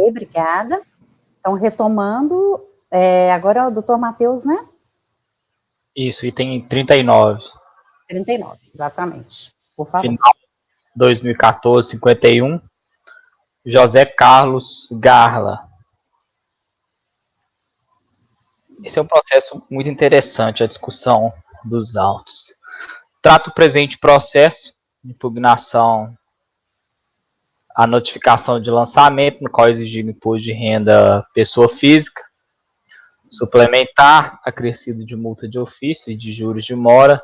obrigada. Então, retomando, agora é o doutor Matheus, né? Isso, item 39. 39, exatamente. Por favor. Final 2014, 51. José Carlos Garla. Esse é um processo muito interessante, a discussão dos autos. Trata o presente processo, impugnação a notificação de lançamento, no qual exigido imposto de renda pessoa física, suplementar, acrescido de multa de ofício e de juros de mora,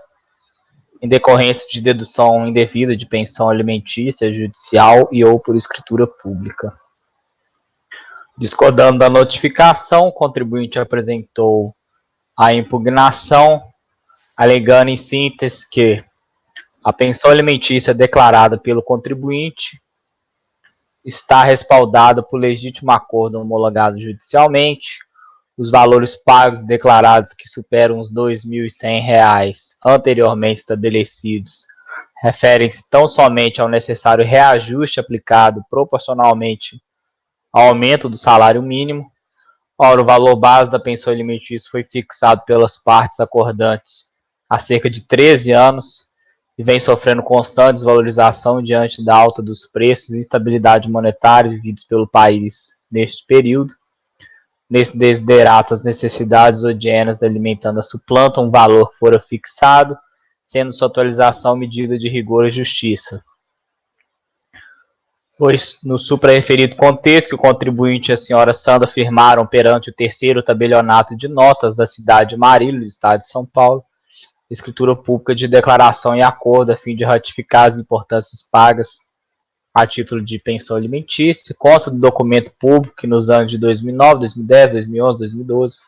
em decorrência de dedução indevida de pensão alimentícia, judicial e ou por escritura pública. Discordando da notificação, o contribuinte apresentou a impugnação, alegando em síntese que a pensão alimentícia declarada pelo contribuinte está respaldada por legítimo acordo homologado judicialmente, os valores pagos declarados que superam os R$ 2.100 anteriormente estabelecidos referem-se tão somente ao necessário reajuste aplicado proporcionalmente ao aumento do salário mínimo. Ora, o valor base da pensão alimentícia foi fixado pelas partes acordantes há cerca de 13 anos e vem sofrendo constante desvalorização diante da alta dos preços e instabilidade monetária vividos pelo país neste período. Nesse desiderato, as necessidades odienas da alimentanda suplantam um valor que fora fixado, sendo sua atualização medida de rigor e justiça. Foi no suprareferido contexto que o contribuinte e a senhora Sandra firmaram perante o terceiro tabelionato de notas da cidade de Marília, do estado de São Paulo, escritura pública de declaração e acordo a fim de ratificar as importâncias pagas a título de pensão alimentícia. Consta do documento público que nos anos de 2009, 2010, 2011, 2012,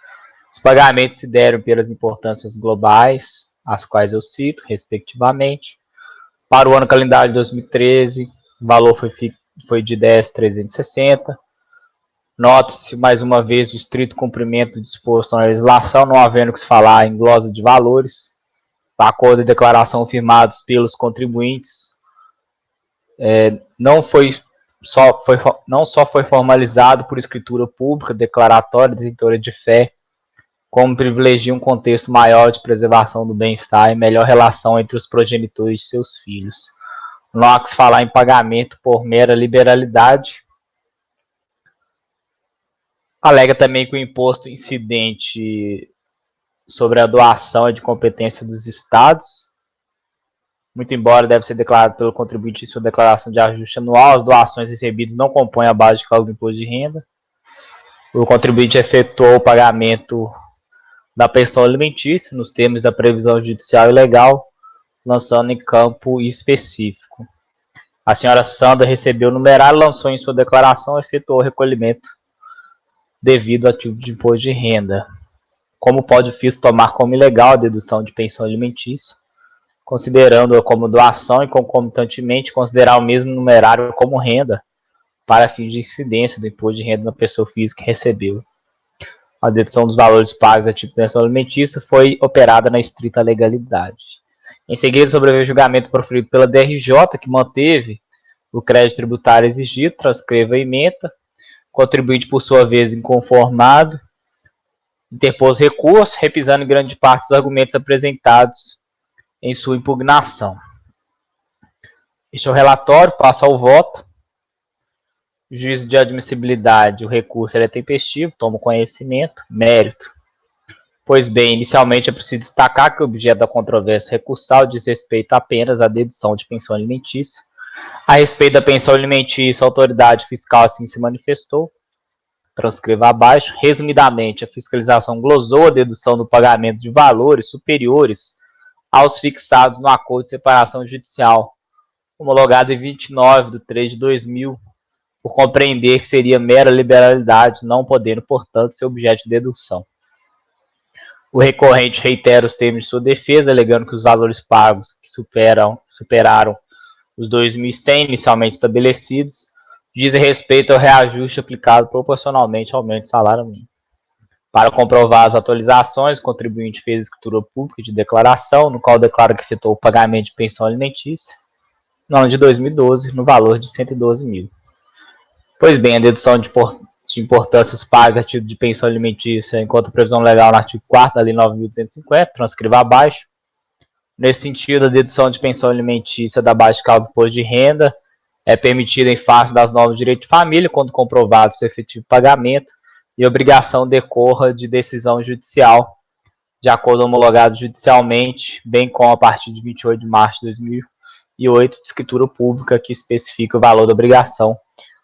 os pagamentos se deram pelas importâncias globais, as quais eu cito, respectivamente. Para o ano calendário de 2013, o valor foi de 10.360. Nota-se, mais uma vez, o estrito cumprimento disposto na legislação, não havendo que se falar em glosa de valores. O acordo e declaração firmados pelos contribuintes não só foi formalizado por escritura pública, declaratória, detentora de fé, como privilegia um contexto maior de preservação do bem-estar e melhor relação entre os progenitores de seus filhos. Não há que se falar em pagamento por mera liberalidade. Alega também que o imposto incidente sobre a doação é de competência dos estados, muito embora deve ser declarado pelo contribuinte em sua declaração de ajuste anual, as doações recebidas não compõem a base de cálculo do imposto de renda. O contribuinte efetuou o pagamento da pensão alimentícia nos termos da previsão judicial e legal, lançando em campo específico. A senhora Sandra recebeu o numerário, lançou em sua declaração e efetuou o recolhimento devido a título de imposto de renda. Como pode o fisco tomar como ilegal a dedução de pensão alimentícia, considerando-a como doação e concomitantemente considerar o mesmo numerário como renda para fins de incidência do imposto de renda na pessoa física que recebeu. A dedução dos valores pagos a título de pensão alimentícia foi operada na estrita legalidade. Em seguida, sobreveio o julgamento proferido pela DRJ, que manteve o crédito tributário exigido, transcreva a ementa. O contribuinte, por sua vez, inconformado, interpôs recurso, repisando em grande parte os argumentos apresentados em sua impugnação. Este é o relatório, passa ao voto. O juízo de admissibilidade, o recurso é tempestivo, toma conhecimento, mérito. Pois bem, inicialmente é preciso destacar que o objeto da controvérsia recursal diz respeito apenas à dedução de pensão alimentícia. A respeito da pensão alimentícia, a autoridade fiscal assim se manifestou. Transcreva abaixo. Resumidamente, a fiscalização glosou a dedução do pagamento de valores superiores aos fixados no acordo de separação judicial, homologado em 29/3/2000, por compreender que seria mera liberalidade, não podendo, portanto, ser objeto de dedução. O recorrente reitera os termos de sua defesa, alegando que os valores pagos que superaram os 2.100 inicialmente estabelecidos dizem respeito ao reajuste aplicado proporcionalmente ao aumento do salário mínimo. Para comprovar as atualizações, o contribuinte fez escritura pública de declaração, no qual declara que efetuou o pagamento de pensão alimentícia no ano de 2012, no valor de 112 mil. Pois bem, a dedução de importâncias pais a título de pensão alimentícia, enquanto a previsão legal no artigo 4º da Lei 9.250, transcreva abaixo. Nesse sentido, a dedução de pensão alimentícia da base de cálculo do imposto de renda é permitida em face das normas de direito de família, quando comprovado seu efetivo pagamento e obrigação decorra de decisão judicial, de acordo homologado judicialmente, bem como a partir de 28 de março de 2008, de escritura pública que especifica o valor da obrigação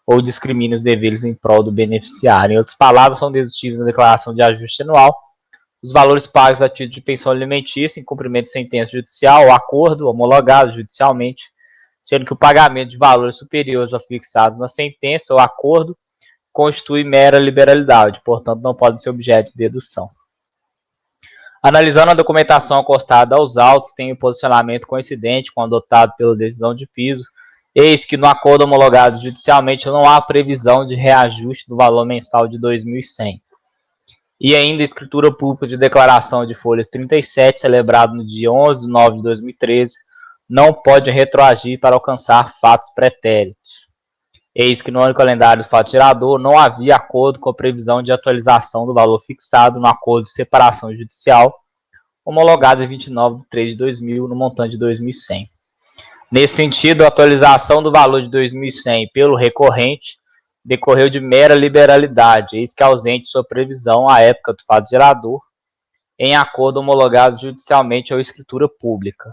ou discrimina os deveres em prol do beneficiário. Em outras palavras, são dedutíveis na declaração de ajuste anual os valores pagos a título de pensão alimentícia em cumprimento de sentença judicial ou acordo homologado judicialmente, sendo que o pagamento de valores superiores aos fixados na sentença ou acordo constitui mera liberalidade, portanto não pode ser objeto de dedução. Analisando a documentação acostada aos autos, tem um posicionamento coincidente com o adotado pela decisão de piso, eis que no acordo homologado judicialmente não há previsão de reajuste do valor mensal de 2.100. E ainda a escritura pública de declaração de folhas 37, celebrado no dia 11 de nove de 2013, não pode retroagir para alcançar fatos pretéritos. Eis que no ano calendário do fato gerador não havia acordo com a previsão de atualização do valor fixado no acordo de separação judicial, homologado em 29 de 3 de 2000, no montante de 2.100. Nesse sentido, a atualização do valor de 2.100 pelo recorrente decorreu de mera liberalidade, eis que ausente sua previsão à época do fato gerador, em acordo homologado judicialmente ou escritura pública.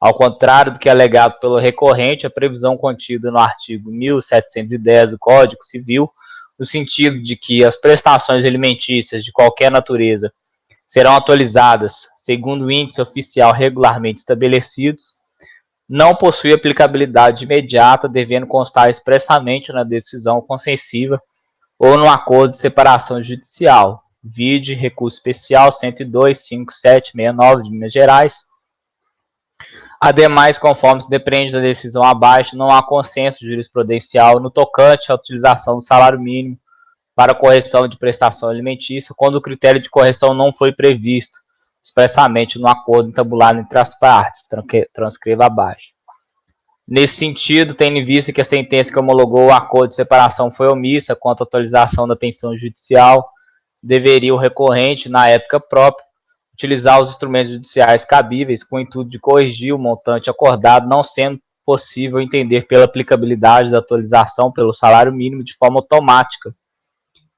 Ao contrário do que é alegado pelo recorrente, a previsão contida no artigo 1710 do Código Civil, no sentido de que as prestações alimentícias de qualquer natureza serão atualizadas segundo o índice oficial regularmente estabelecidos, não possui aplicabilidade imediata, devendo constar expressamente na decisão consensiva ou no acordo de separação judicial, vide recurso especial 102.5769 de Minas Gerais. Ademais, conforme se depreende da decisão abaixo, não há consenso jurisprudencial no tocante à utilização do salário mínimo para correção de prestação alimentícia, quando o critério de correção não foi previsto expressamente no acordo entabulado entre as partes, transcreva abaixo. Nesse sentido, tendo em vista que a sentença que homologou o acordo de separação foi omissa quanto à atualização da pensão judicial, deveria o recorrente, na época própria, utilizar os instrumentos judiciais cabíveis com o intuito de corrigir o montante acordado, não sendo possível entender pela aplicabilidade da atualização pelo salário mínimo de forma automática,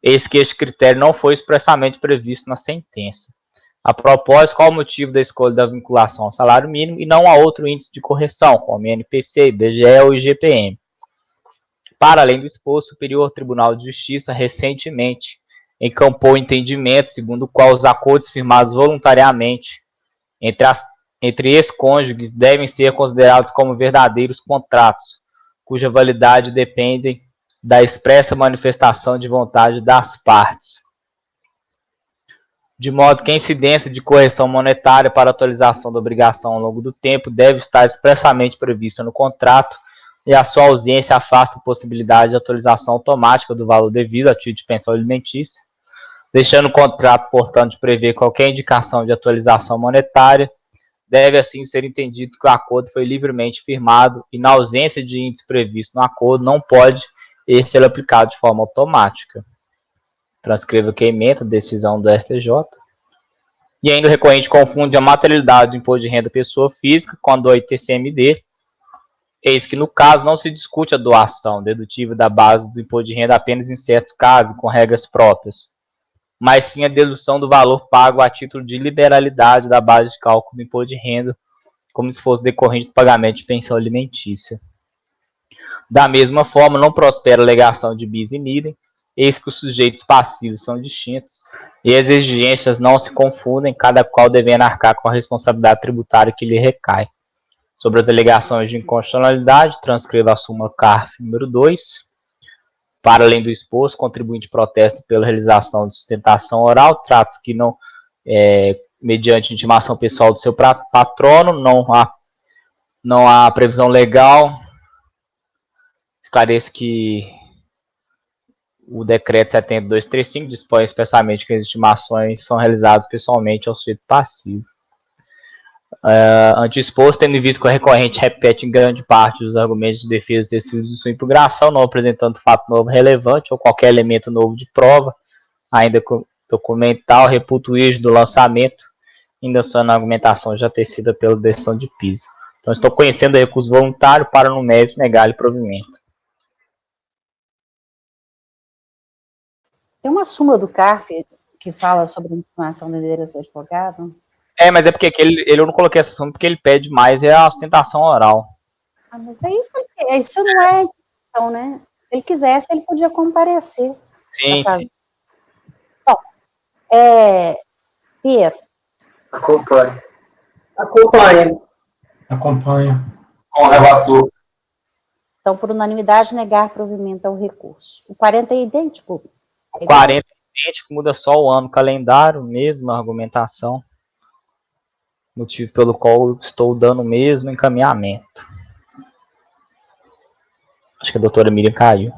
eis que este critério não foi expressamente previsto na sentença. A propósito, qual o motivo da escolha da vinculação ao salário mínimo e não a outro índice de correção, como INPC, IBGE ou IGPM? Para além do exposto, o Superior Tribunal de Justiça recentemente encampou o entendimento segundo o qual os acordos firmados voluntariamente entre ex-cônjuges devem ser considerados como verdadeiros contratos, cuja validade depende da expressa manifestação de vontade das partes. De modo que a incidência de correção monetária para atualização da obrigação ao longo do tempo deve estar expressamente prevista no contrato e a sua ausência afasta a possibilidade de atualização automática do valor devido a título de pensão alimentícia, deixando o contrato, portanto, de prever qualquer indicação de atualização monetária, deve assim ser entendido que o acordo foi livremente firmado e, na ausência de índice previsto no acordo, não pode ser aplicado de forma automática. Transcreva que ementa a decisão do STJ. E ainda o recorrente confunde a materialidade do imposto de renda pessoa física com a do ITCMD. Eis que, no caso, não se discute a doação dedutível da base do imposto de renda apenas em certos casos, com regras próprias, mas sim a dedução do valor pago a título de liberalidade da base de cálculo do imposto de renda, como se fosse decorrente do pagamento de pensão alimentícia. Da mesma forma, não prospera a alegação de bis in idem, eis que os sujeitos passivos são distintos e as exigências não se confundem, cada qual devendo arcar com a responsabilidade tributária que lhe recai. Sobre as alegações de inconstitucionalidade, transcreva a súmula CARF número 2. Para além do exposto, contribuinte protesta pela realização de sustentação oral, trata-se que não, mediante intimação pessoal do seu patrono, não há previsão legal. Esclareço que o decreto 7235 dispõe especialmente que as intimações são realizadas pessoalmente ao sujeito passivo. Ante o exposto, tendo em vista que o recorrente repete em grande parte os argumentos de defesa tecidos de sua impugnação, não apresentando fato novo relevante ou qualquer elemento novo de prova, ainda documental, reputo o eixo do lançamento, ainda só na argumentação já tecida pela decisão de piso. Então, estou conhecendo o recurso voluntário para, no mérito, negar-lhe provimento. Tem uma súmula do CARF que fala sobre a informação do endereço do advogado? Mas é porque eu não coloquei essa súmula porque ele pede mais a sustentação oral. Mas isso não é intenção, né? Se ele quisesse, ele podia comparecer. Sim, sim. Bom, Piero. Acompanho. Com o relator. Então, por unanimidade, negar provimento ao recurso. O 40 é idêntico? O 40 é idêntico, muda só o ano, calendário, mesma argumentação. Motivo pelo qual eu estou dando o mesmo encaminhamento. Acho que a doutora Miriam caiu.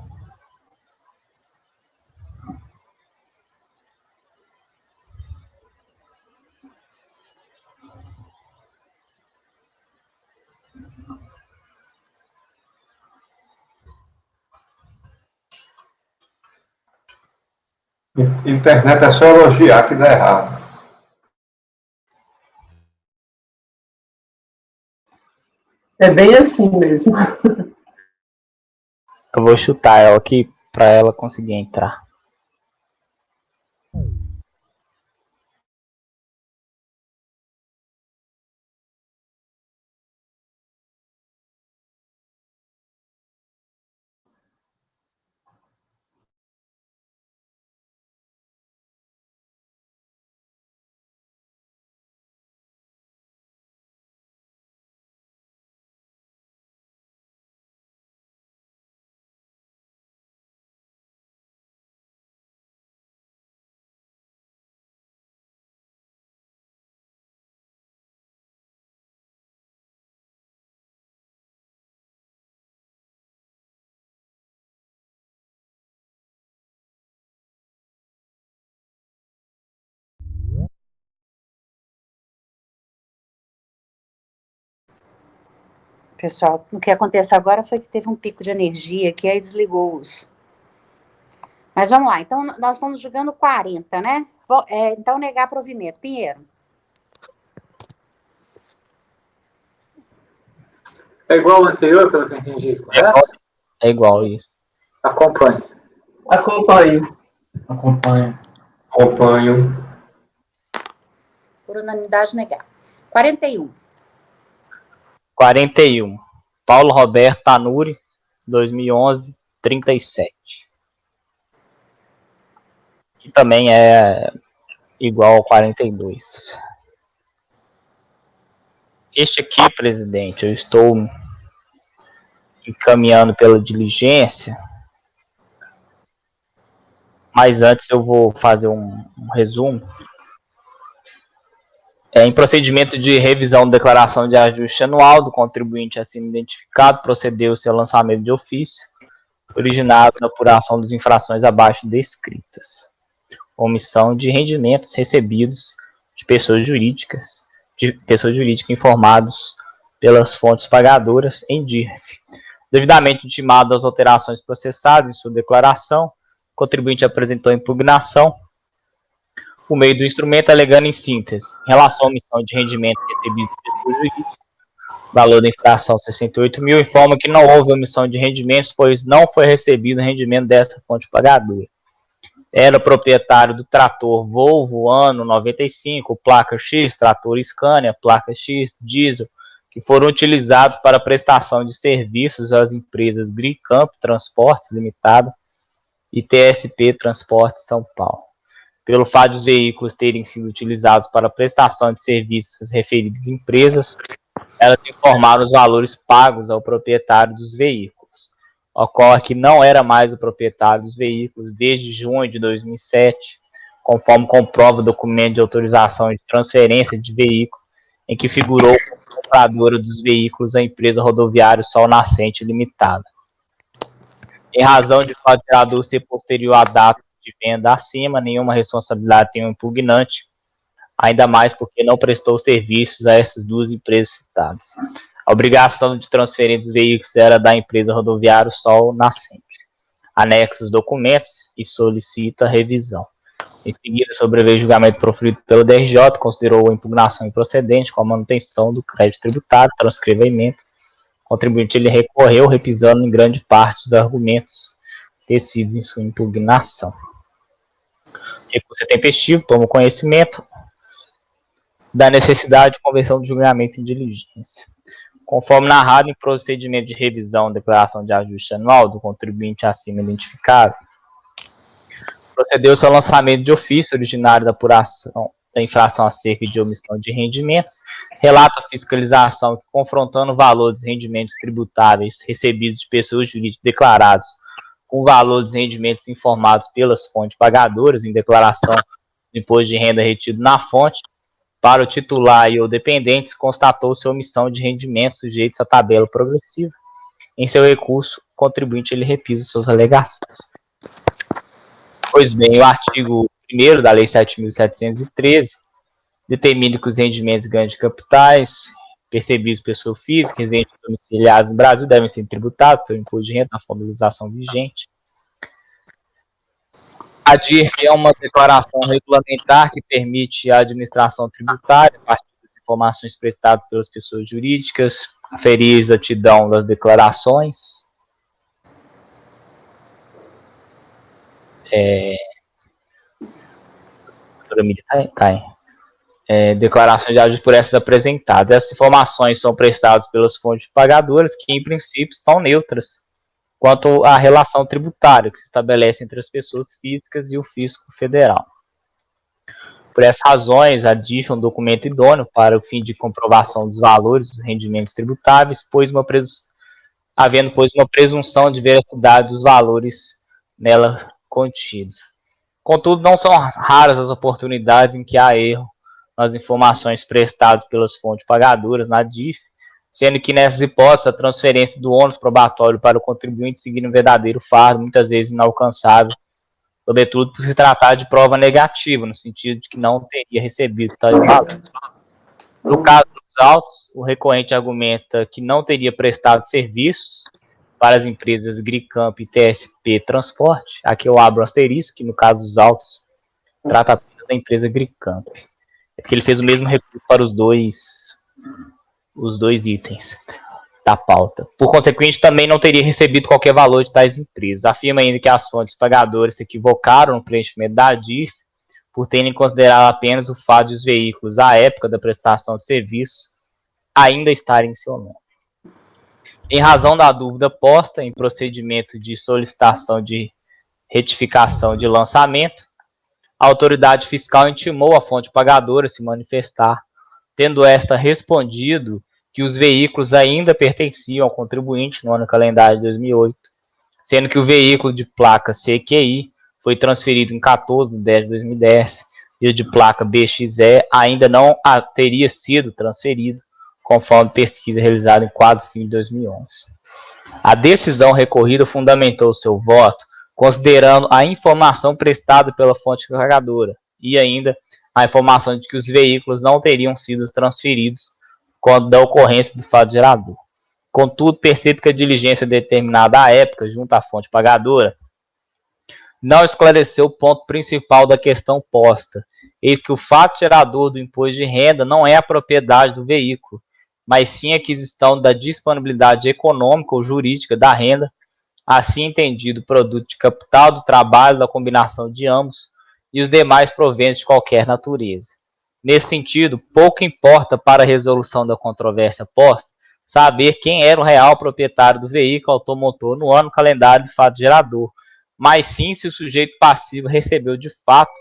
Internet é só elogiar que dá errado. É bem assim mesmo. Eu vou chutar ela aqui para ela conseguir entrar. Pessoal, o que aconteceu agora foi que teve um pico de energia que aí desligou os. Mas vamos lá, então nós estamos julgando 40, né? Então negar provimento. Pinheiro. É igual ao anterior, pelo que eu entendi, correto? É igual isso. Acompanho. Por unanimidade, negar. 41. 41. Paulo Roberto Tanuri, 2011, 37. Que também é igual ao 42. Este aqui, presidente, eu estou encaminhando pela diligência, mas antes eu vou fazer um resumo. Em procedimento de revisão da declaração de ajuste anual do contribuinte acima identificado, procedeu-se ao lançamento de ofício, originado da apuração das infrações abaixo descritas. Omissão de rendimentos recebidos de pessoas jurídicas informados pelas fontes pagadoras em DIRF. Devidamente intimado às alterações processadas em sua declaração, o contribuinte apresentou impugnação por meio do instrumento, alegando em síntese, em relação à omissão de rendimentos recebidos de pessoas jurídicas, valor da infração 68 mil, informa que não houve omissão de rendimentos, pois não foi recebido rendimento desta fonte pagadora. Era proprietário do trator Volvo, ano 95, placa X, trator Scania, placa X, diesel, que foram utilizados para prestação de serviços às empresas Gricamp Transportes Limitada e TSP Transportes São Paulo. Pelo fato dos veículos terem sido utilizados para prestação de serviços às referidas empresas, elas informaram os valores pagos ao proprietário dos veículos. Ocorre que não era mais o proprietário dos veículos desde junho de 2007, conforme comprova o documento de autorização de transferência de veículo, em que figurou como compradora dos veículos a empresa rodoviária Sol Nascente Limitada. Em razão de fato gerador ser posterior à data de venda acima, nenhuma responsabilidade tem o impugnante, ainda mais porque não prestou serviços a essas duas empresas citadas. A obrigação de transferir dos veículos era da empresa rodoviária Sol Nascente. Anexa os documentos e solicita revisão. Em seguida, sobreveio o julgamento proferido pelo DRJ, considerou a impugnação improcedente com a manutenção do crédito tributário, transcreve a emenda. O contribuinte ele recorreu, repisando em grande parte os argumentos tecidos em sua impugnação. Recurso é tempestivo, toma conhecimento da necessidade de conversão do julgamento em diligência. Conforme narrado em procedimento de revisão da declaração de ajuste anual do contribuinte acima identificado, procedeu-se ao lançamento de ofício originário da apuração da infração acerca de omissão de rendimentos, relata a fiscalização que, confrontando o valor dos rendimentos tributáveis recebidos de pessoas jurídicas declarados com o valor dos rendimentos informados pelas fontes pagadoras em declaração do imposto de renda retido na fonte, para o titular e ou dependentes, constatou-se omissão de rendimentos sujeitos à tabela progressiva. Em seu recurso, o contribuinte ele repisa suas alegações. Pois bem, o artigo 1º da Lei 7.713 determina que os rendimentos e ganhos de capitais percebidos por pessoa física, residentes domiciliados no Brasil, devem ser tributados pelo imposto de renda na forma de legislação vigente. A DIRF é uma declaração regulamentar que permite a administração tributária, a partir das informações prestadas pelas pessoas jurídicas, aferir a exatidão das declarações, declarações de ajuste por essas apresentadas. Essas informações são prestadas pelas fontes pagadoras, que em princípio são neutras quanto à relação tributária que se estabelece entre as pessoas físicas e o fisco federal. Por essas razões, a DIF é um documento idôneo para o fim de comprovação dos valores dos rendimentos tributáveis, havendo uma presunção de veracidade dos valores nela contidos. Contudo, não são raras as oportunidades em que há erro nas informações prestadas pelas fontes pagadoras na DIF, sendo que nessas hipóteses a transferência do ônus probatório para o contribuinte seguir um verdadeiro fardo, muitas vezes inalcançável, sobretudo por se tratar de prova negativa, no sentido de que não teria recebido tais valores. No caso dos autos, o recorrente argumenta que não teria prestado serviços para as empresas Gricamp e TSP Transporte. Aqui eu abro o asterisco, que no caso dos autos trata apenas da empresa Gricamp. É porque ele fez o mesmo recurso para os dois itens da pauta. Por consequente, também não teria recebido qualquer valor de tais empresas. Afirma ainda que as fontes pagadoras se equivocaram no preenchimento da DIF por terem considerado apenas o fato de os veículos, à época da prestação de serviços, ainda estarem em seu nome. Em razão da dúvida posta em procedimento de solicitação de retificação de lançamento, a autoridade fiscal intimou a fonte pagadora a se manifestar, tendo esta respondido que os veículos ainda pertenciam ao contribuinte no ano calendário de 2008, sendo que o veículo de placa CQI foi transferido em 14/10/2010 e o de placa BXE ainda não teria sido transferido, conforme pesquisa realizada em quadro 5 de 2011. A decisão recorrida fundamentou seu voto considerando a informação prestada pela fonte pagadora e ainda a informação de que os veículos não teriam sido transferidos quando da ocorrência do fato gerador. Contudo, percebe que a diligência determinada à época junto à fonte pagadora não esclareceu o ponto principal da questão posta, eis que o fato gerador do imposto de renda não é a propriedade do veículo, mas sim a aquisição da disponibilidade econômica ou jurídica da renda, assim entendido produto de capital, do trabalho, da combinação de ambos e os demais proventos de qualquer natureza. Nesse sentido, pouco importa para a resolução da controvérsia posta saber quem era o real proprietário do veículo automotor no ano calendário de fato gerador, mas sim se o sujeito passivo recebeu de fato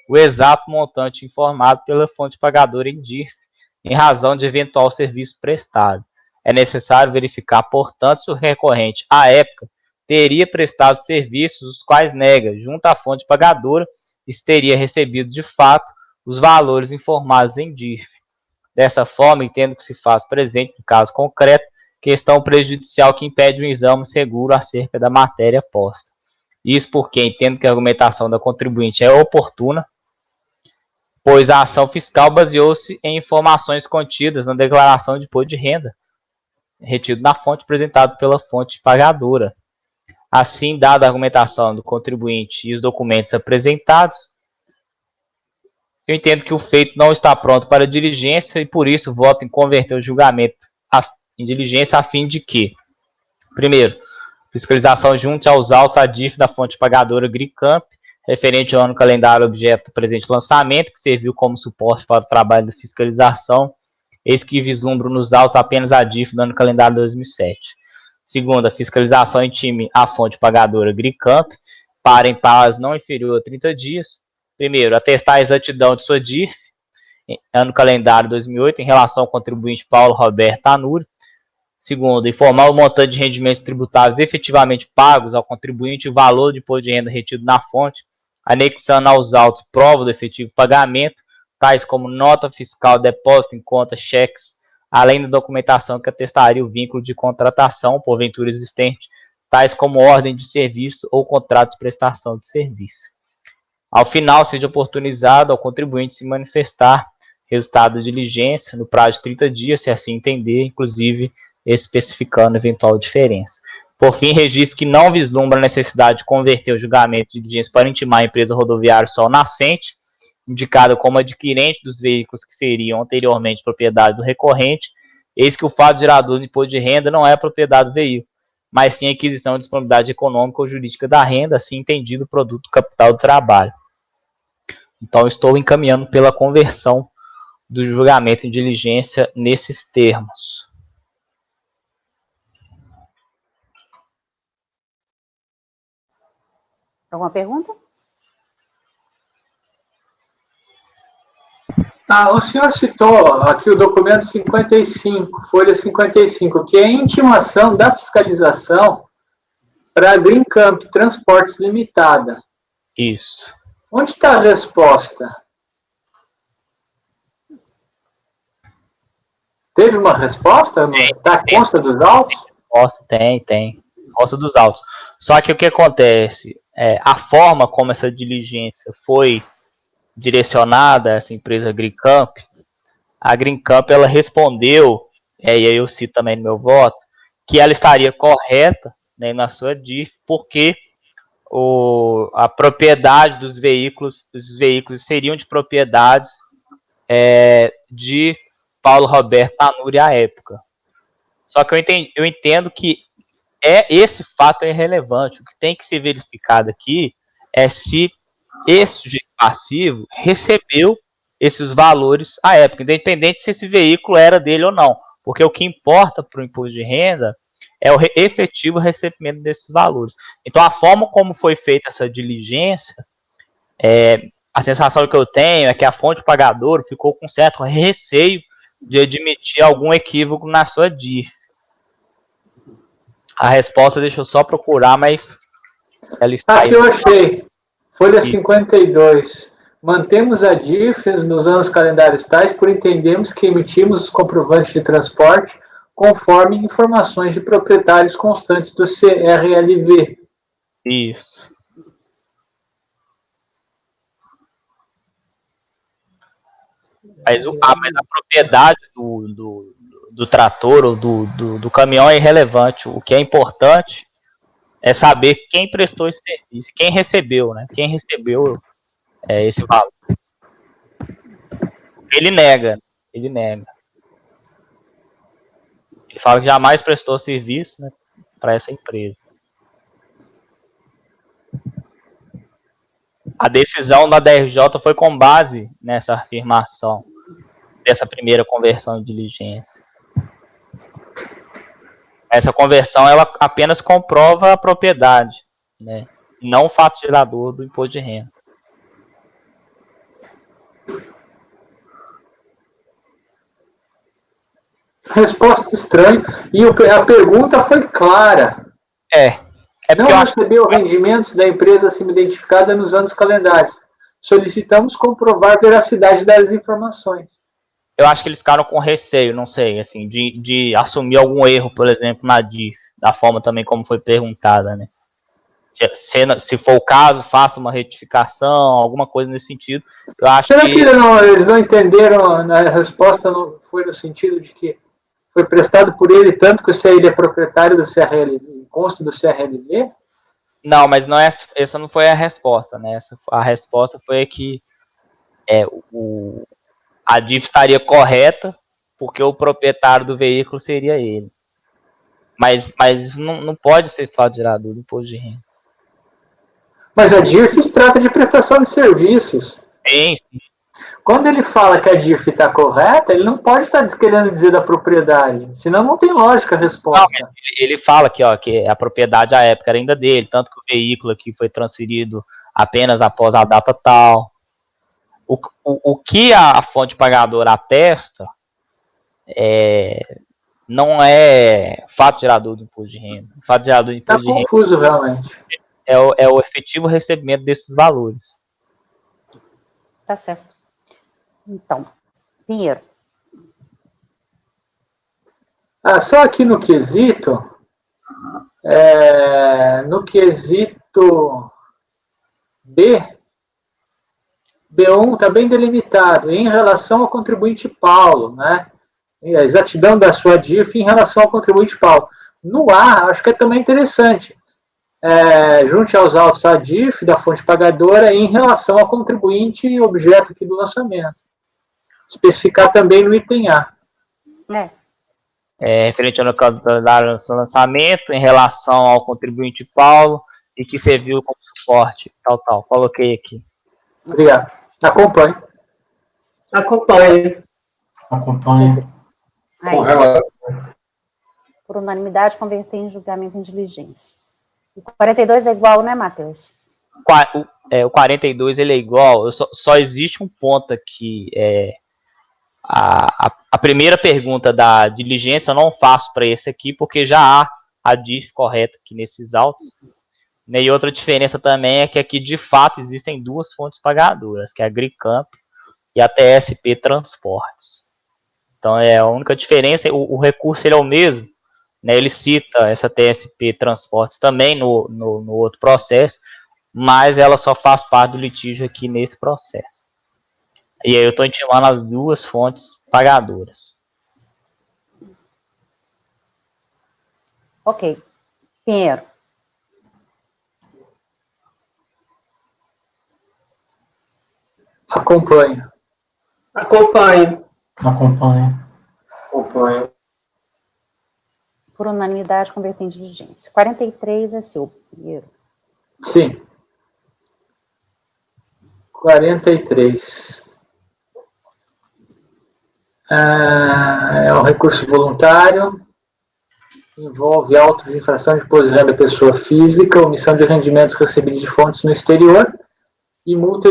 o exato montante informado pela fonte pagadora em DIRF, em razão de eventual serviço prestado. É necessário verificar, portanto, se o recorrente, à época, teria prestado serviços os quais nega, junto à fonte pagadora, e se teria recebido de fato os valores informados em DIRF. Dessa forma, entendo que se faz presente, no caso concreto, questão prejudicial que impede um exame seguro acerca da matéria posta. Isso porque entendo que a argumentação da contribuinte é oportuna, pois a ação fiscal baseou-se em informações contidas na declaração de imposto de renda, retido na fonte apresentado pela fonte pagadora. Assim, dada a argumentação do contribuinte e os documentos apresentados, eu entendo que o feito não está pronto para diligência e, por isso, voto em converter o julgamento em diligência a fim de que, primeiro, fiscalização junte aos autos a DIF da fonte pagadora Gricamp, referente ao ano calendário objeto do presente lançamento, que serviu como suporte para o trabalho de fiscalização, eis que vislumbro nos autos apenas a DIF do ano calendário 2007. Segundo, a fiscalização intime a fonte pagadora Gricamp para em prazo não inferior a 30 dias. Primeiro, atestar a exatidão de sua DIF, ano calendário 2008, em relação ao contribuinte Paulo Roberto Tanuri. Segundo, informar o montante de rendimentos tributáveis efetivamente pagos ao contribuinte e o valor de imposto de renda retido na fonte, anexando aos autos prova do efetivo pagamento, tais como nota fiscal, depósito em conta, cheques, além da documentação que atestaria o vínculo de contratação, porventura existente, tais como ordem de serviço ou contrato de prestação de serviço. Ao final, seja oportunizado ao contribuinte se manifestar resultado de diligência no prazo de 30 dias, se assim entender, inclusive especificando eventual diferença. Por fim, registro que não vislumbra a necessidade de converter o julgamento de diligência para intimar a empresa rodoviária Sol Nascente, indicada como adquirente dos veículos que seriam anteriormente propriedade do recorrente, eis que o fato gerador do imposto de renda não é a propriedade do veículo, mas sim a aquisição de disponibilidade econômica ou jurídica da renda, assim entendido o produto do capital do trabalho. Então, estou encaminhando pela conversão do julgamento em diligência nesses termos. Alguma pergunta? O senhor citou aqui o documento 55, folha 55, que é a intimação da fiscalização para a Gricamp Transportes Limitada. Isso. Onde está a resposta? Teve uma resposta? Está consta dos autos? Tem. Consta dos autos. Só que o que acontece? A forma como essa diligência foi direcionada a essa empresa Gricamp, a Gricamp ela respondeu, e aí eu cito também no meu voto, que ela estaria correta, né, na sua DIF, porque a propriedade dos veículos, os veículos seriam de propriedades de Paulo Roberto Tanuri à época. Só que eu entendo que esse fato é irrelevante. O que tem que ser verificado aqui é se esse sujeito passivo recebeu esses valores à época, independente se esse veículo era dele ou não, porque o que importa para o imposto de renda é o efetivo recebimento desses valores. Então, a forma como foi feita essa diligência, a sensação que eu tenho é que a fonte pagadora ficou com certo receio de admitir algum equívoco na sua DIF. A resposta, deixa eu só procurar, mas ela está aqui aí. Eu achei. Folha 52. Mantemos a DIF nos anos calendários tais por entendermos que emitimos os comprovantes de transporte conforme informações de proprietários constantes do CRLV. Isso. Mas a propriedade do trator ou do caminhão é irrelevante. O que é importante é saber quem prestou esse serviço, quem recebeu, né? Quem recebeu esse valor. Ele nega. Ele fala que jamais prestou serviço, né, para essa empresa. A decisão da DRJ foi com base nessa afirmação, dessa primeira conversão de diligência. Essa conversão ela apenas comprova a propriedade, né, não o fato gerador do imposto de renda. Resposta estranha. E a pergunta foi clara. Não recebeu rendimentos da empresa acima identificada nos anos calendários. Solicitamos comprovar a veracidade das informações. Eu acho que eles ficaram com receio, não sei, assim, de assumir algum erro, por exemplo, na DIF, da forma também como foi perguntada, né? Se for o caso, faça uma retificação, alguma coisa nesse sentido. Eu acho Será que eles não entenderam, a resposta não foi no sentido de que foi prestado por ele, tanto que ele é proprietário do CRLV, consta do CRLV? Não, mas não é, essa não foi a resposta, né? A resposta foi que a DIF estaria correta, porque o proprietário do veículo seria ele. Mas isso não pode ser fato gerador do imposto de renda. Mas a DIRF trata de prestação de serviços. Sim. Quando ele fala que a DIRF está correta, ele não pode estar querendo dizer da propriedade, senão não tem lógica a resposta. Não, ele fala que a propriedade à época era ainda dele, tanto que o veículo aqui foi transferido apenas após a data tal. O que a fonte pagadora atesta não é fato gerador do imposto de renda. O fato gerador do imposto de renda confuso, realmente. É o efetivo recebimento desses valores. Tá certo. Então, Pinheiro. Só aqui no quesito B1 está bem delimitado em relação ao contribuinte Paulo, né? A exatidão da sua DIRF em relação ao contribuinte Paulo. No A, acho que é também interessante. Junte aos autos a DIRF da fonte pagadora em relação ao contribuinte e objeto aqui do lançamento. Especificar também no item A. Referente ao local do lançamento, em relação ao contribuinte Paulo, e que serviu como suporte, tal. Coloquei aqui. Obrigado. Acompanhe. Por unanimidade, converter em julgamento em diligência. O 42 é igual, né, Matheus? O 42 ele é igual, só existe um ponto aqui. A primeira pergunta da diligência eu não faço para esse aqui, porque já há a DIF correta aqui nesses autos. E outra diferença também é que aqui, de fato, existem duas fontes pagadoras, que é a Agricamp e a TSP Transportes. Então, a única diferença, o recurso ele é o mesmo, né? Ele cita essa TSP Transportes também no outro processo, mas ela só faz parte do litígio aqui nesse processo. E aí eu estou intimando as duas fontes pagadoras. Ok. Pinheiro. Acompanho. Por unanimidade, converter em diligência. 43 é seu, Pinheiro. Sim. 43. É um recurso voluntário, envolve auto de infração de imposto de renda da pessoa física, omissão de rendimentos recebidos de fontes no exterior e multa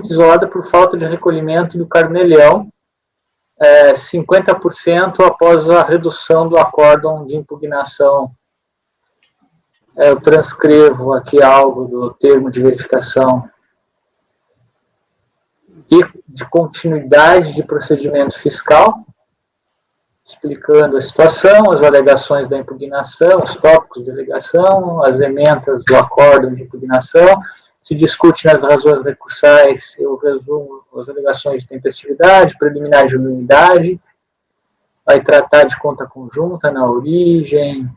isolada por falta de recolhimento do carnê-leão, 50% após a redução do acórdão de impugnação. Eu transcrevo aqui algo do termo de verificação e de continuidade de procedimento fiscal, explicando a situação, as alegações da impugnação, os tópicos de alegação, as emendas do acórdão de impugnação, se discute nas razões recursais, eu resumo as alegações de tempestividade, preliminar de nulidade, vai tratar de conta conjunta na origem,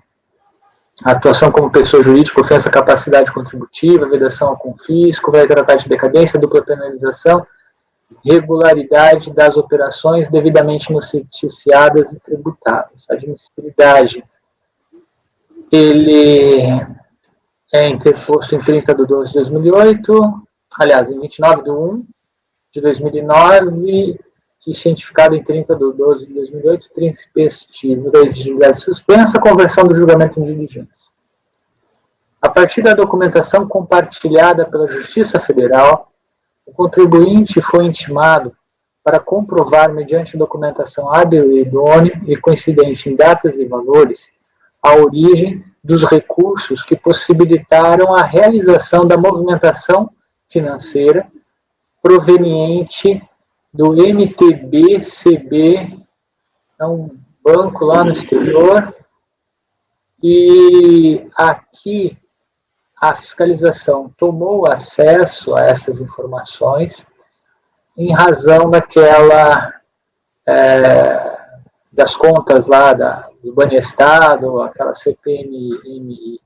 atuação como pessoa jurídica, ofensa à capacidade contributiva, vedação ao confisco, vai tratar de decadência, dupla penalização, regularidade das operações devidamente noticiadas e tributadas. Admissibilidade, ele é interposto em 30/12/2008, aliás, em 29/1/2009 e cientificado em 30/12/2008, tempestivo da exigibilidade suspensa, conversão do julgamento em diligência. A partir da documentação compartilhada pela Justiça Federal, o contribuinte foi intimado para comprovar, mediante documentação hábil e idônea e coincidente em datas e valores, a origem dos recursos que possibilitaram a realização da movimentação financeira proveniente do MTB-CB, é um banco lá no exterior, e aqui a fiscalização tomou acesso a essas informações em razão das contas lá do Banestado, aquela CPMI.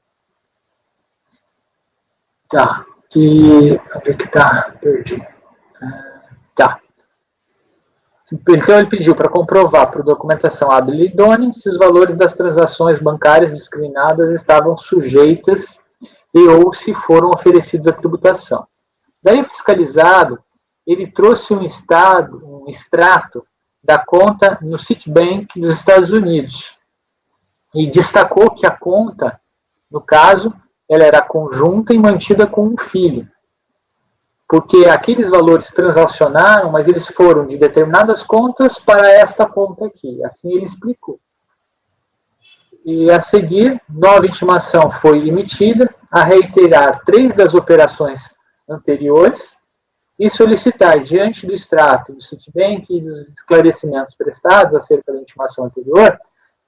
Tá. E onde é que tá? Perdi. Tá. Então ele pediu para comprovar por documentação hábil e idônea se os valores das transações bancárias discriminadas estavam sujeitas e ou se foram oferecidos à tributação. Daí o fiscalizado, ele trouxe um extrato da conta no Citibank dos Estados Unidos e destacou que a conta, no caso, ela era conjunta e mantida com um filho. Porque aqueles valores transacionaram, mas eles foram de determinadas contas para esta conta aqui. Assim ele explicou. E a seguir, nova intimação foi emitida a reiterar 3 das operações anteriores e solicitar, diante do extrato do Citibank e dos esclarecimentos prestados acerca da intimação anterior,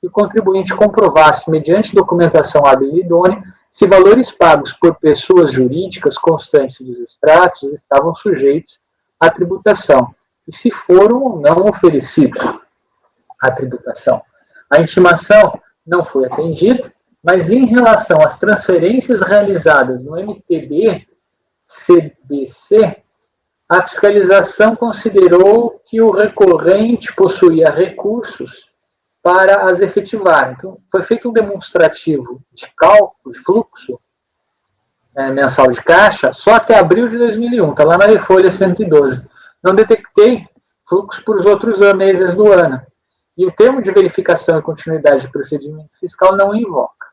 que o contribuinte comprovasse, mediante documentação hábil e idônea, se valores pagos por pessoas jurídicas constantes dos extratos estavam sujeitos à tributação e se foram ou não oferecidos à tributação. A intimação não foi atendida, mas em relação às transferências realizadas no MTB-CBC, a fiscalização considerou que o recorrente possuía recursos para as efetivar. Então, foi feito um demonstrativo de cálculo, de fluxo mensal de caixa, só até abril de 2001, está lá na Folha 112. Não detectei fluxo para os outros meses do ano. E o termo de verificação e continuidade de procedimento fiscal não invoca.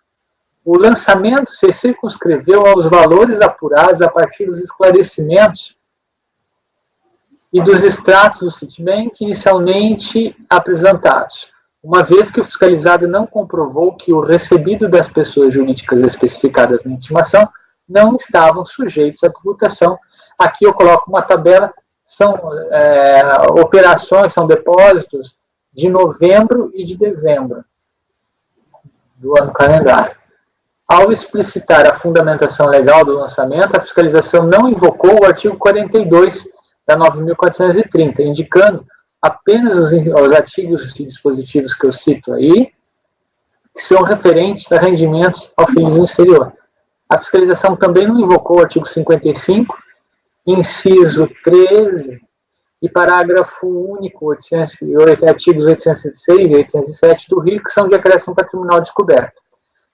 O lançamento se circunscreveu aos valores apurados a partir dos esclarecimentos e dos extratos do Citibank inicialmente apresentados, uma vez que o fiscalizado não comprovou que o recebido das pessoas jurídicas especificadas na intimação não estavam sujeitos à tributação. Aqui eu coloco uma tabela, são operações, são depósitos de novembro e de dezembro do ano calendário. Ao explicitar a fundamentação legal do lançamento, a fiscalização não invocou o artigo 42 da 9.430, indicando apenas os artigos e dispositivos que eu cito aí, que são referentes a rendimentos ao filhos no exterior. A fiscalização também não invocou o artigo 55, inciso 13 e parágrafo único, artigos 806 e 807 do RIR, que são de acréscimo patrimonial descoberto.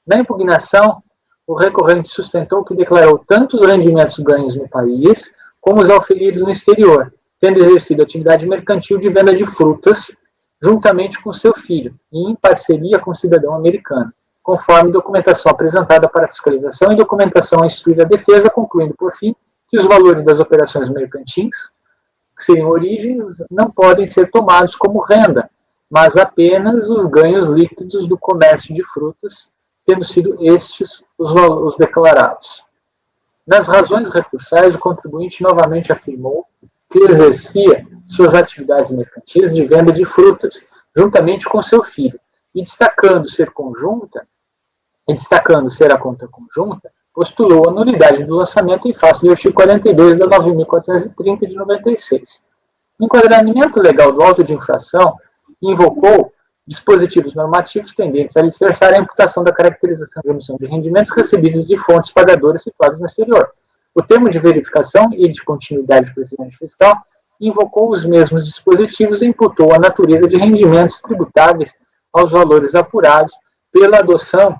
Na impugnação, o recorrente sustentou que declarou tanto os rendimentos ganhos no país, como os auferidos no exterior, tendo exercido atividade mercantil de venda de frutas, juntamente com seu filho, e em parceria com o cidadão americano, conforme documentação apresentada para a fiscalização e documentação a instruir a defesa, concluindo, por fim, que os valores das operações mercantis, que seriam origens, não podem ser tomados como renda, mas apenas os ganhos líquidos do comércio de frutas, tendo sido estes os declarados. Nas razões recursais, o contribuinte novamente afirmou que exercia suas atividades mercantis de venda de frutas, juntamente com seu filho, e destacando ser a conta conjunta, postulou a nulidade do lançamento em face do artigo 42 da 9.430 de 96. O enquadramento legal do auto de infração invocou dispositivos normativos tendentes a alicerçar a imputação da caracterização de emissão de rendimentos recebidos de fontes pagadoras situadas no exterior. O termo de verificação e de continuidade de procedimento fiscal invocou os mesmos dispositivos e imputou a natureza de rendimentos tributáveis aos valores apurados pela adoção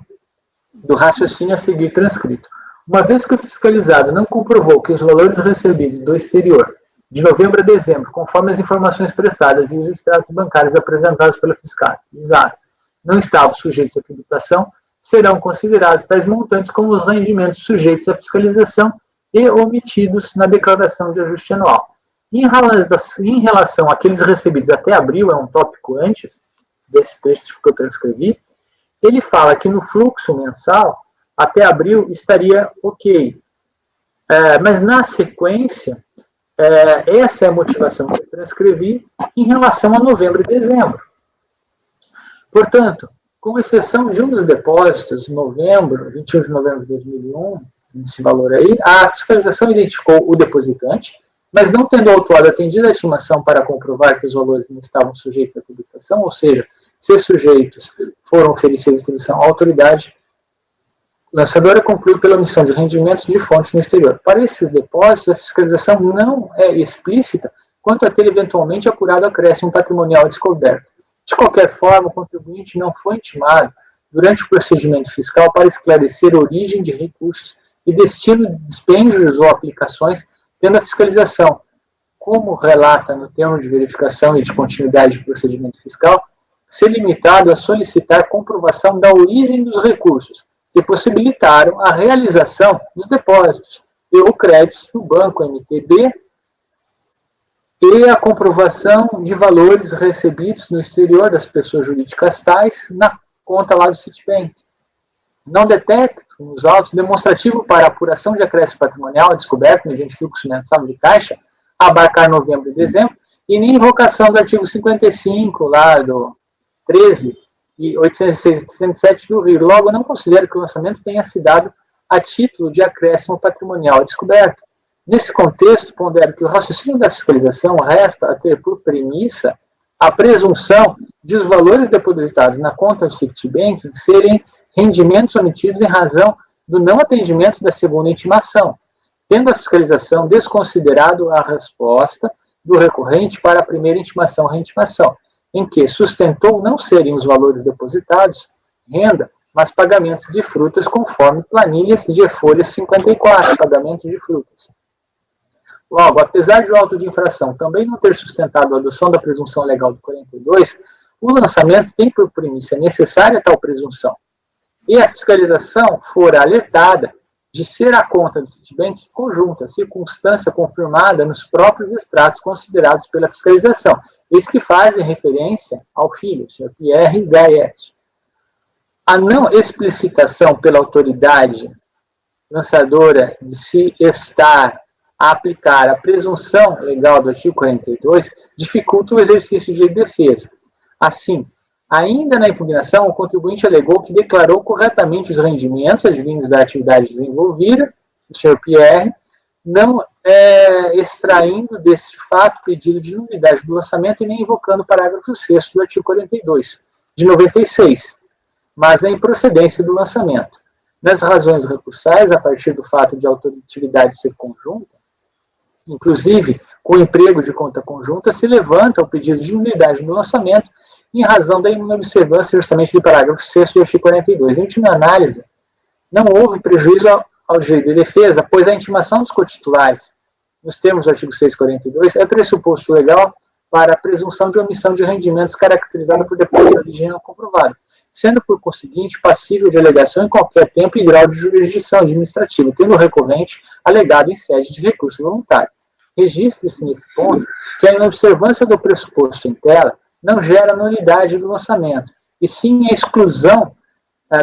do raciocínio a seguir transcrito. Uma vez que o fiscalizado não comprovou que os valores recebidos do exterior de novembro a dezembro, conforme as informações prestadas e os extratos bancários apresentados pela fiscalizada, não estavam sujeitos à tributação, serão considerados tais montantes como os rendimentos sujeitos à fiscalização e omitidos na declaração de ajuste anual. Em relação àqueles recebidos até abril, é um tópico antes desse trecho que eu transcrevi, ele fala que no fluxo mensal, até abril, estaria ok. Mas na sequência, essa é a motivação que eu transcrevi em relação a novembro e dezembro. Portanto, com exceção de um dos depósitos, 21 de novembro de 2001, nesse valor aí, a fiscalização identificou o depositante, mas não tendo o autuado atendido a intimação para comprovar que os valores não estavam sujeitos à tributação, ou seja, se sujeitos foram oferecidos atribuição à autoridade lançadora, concluiu pela omissão de rendimentos de fontes no exterior. Para esses depósitos, a fiscalização não é explícita quanto a ter eventualmente apurado acréscimo patrimonial descoberto. De qualquer forma, o contribuinte não foi intimado durante o procedimento fiscal para esclarecer a origem de recursos e destino de dispêndios ou aplicações, tendo a fiscalização, como relata no termo de verificação e de continuidade de procedimento fiscal, ser limitado a solicitar comprovação da origem dos recursos que possibilitaram a realização dos depósitos e ou créditos no banco MTB e a comprovação de valores recebidos no exterior das pessoas jurídicas tais na conta lá do Citibank. Não detecta nos autos demonstrativo para apuração de acréscimo patrimonial descoberto mediante fluxo mensal de caixa, abarcar novembro e dezembro, e nem invocação do artigo 55 lá do 13 e 806 e 807 do Rio. Logo, não considero que o lançamento tenha se dado a título de acréscimo patrimonial descoberto. Nesse contexto, pondero que o raciocínio da fiscalização resta a ter por premissa a presunção de os valores depositados na conta do Citibank serem rendimentos omitidos em razão do não atendimento da segunda intimação, tendo a fiscalização desconsiderado a resposta do recorrente para a primeira intimação ou reintimação, em que sustentou não serem os valores depositados renda, mas pagamentos de frutas conforme planilhas de folha 54, pagamento de frutas. Logo, apesar de o auto de infração também não ter sustentado a adoção da presunção legal do 42, o lançamento tem por premissa necessária tal presunção, e a fiscalização for alertada de ser a conta do Citibank conjunta, circunstância confirmada nos próprios extratos considerados pela fiscalização, eis que fazem referência ao filho, o Sr. Pierre Gayet. A não explicitação pela autoridade lançadora de se estar a aplicar a presunção legal do artigo 42 dificulta o exercício de defesa. Assim, ainda na impugnação, o contribuinte alegou que declarou corretamente os rendimentos advindos da atividade desenvolvida, o Sr. Pierre, não extraindo desse fato pedido de nulidade do lançamento e nem invocando o parágrafo 6º do artigo 42, de 96, mas a improcedência do lançamento. Nas razões recursais, a partir do fato de a autoratividade ser conjunta, inclusive com o emprego de conta conjunta, se levanta o pedido de nulidade do lançamento em razão da inobservância justamente do parágrafo 6º do artigo 42. Em última análise, não houve prejuízo ao direito de defesa, pois a intimação dos cotitulares, nos termos do artigo 642, é pressuposto legal para a presunção de omissão de rendimentos caracterizada por depósito de origem não comprovada, sendo, por conseguinte, passível de alegação em qualquer tempo e grau de jurisdição administrativa, tendo o recorrente alegado em sede de recurso voluntário. Registre-se nesse ponto que a inobservância do pressuposto em tela não gera nulidade do lançamento, e sim a exclusão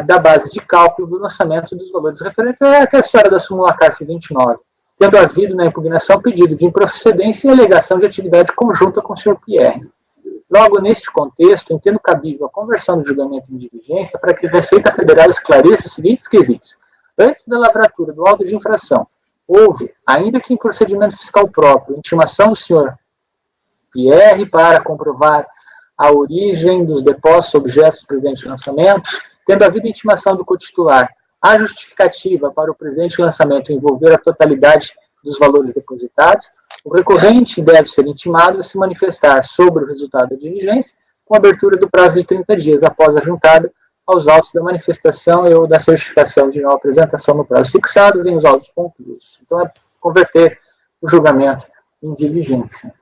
da base de cálculo do lançamento dos valores referentes. É aquela história da súmula CARF 29, tendo havido na impugnação pedido de improcedência e alegação de atividade conjunta com o Sr. Pierre. Logo, neste contexto, entendo cabível a conversão do julgamento em diligência para que a Receita Federal esclareça os seguintes quesitos. Antes da lavratura do auto de infração, houve, ainda que em procedimento fiscal próprio, intimação do Sr. Pierre para comprovar a origem dos depósitos objetos do presente lançamento, tendo havido intimação do cotitular, a justificativa para o presente lançamento envolver a totalidade dos valores depositados, o recorrente deve ser intimado a se manifestar sobre o resultado da diligência com abertura do prazo de 30 dias após a juntada aos autos da manifestação e ou da certificação de não apresentação no prazo fixado, vem os autos concluídos. Então, é converter o julgamento em diligência.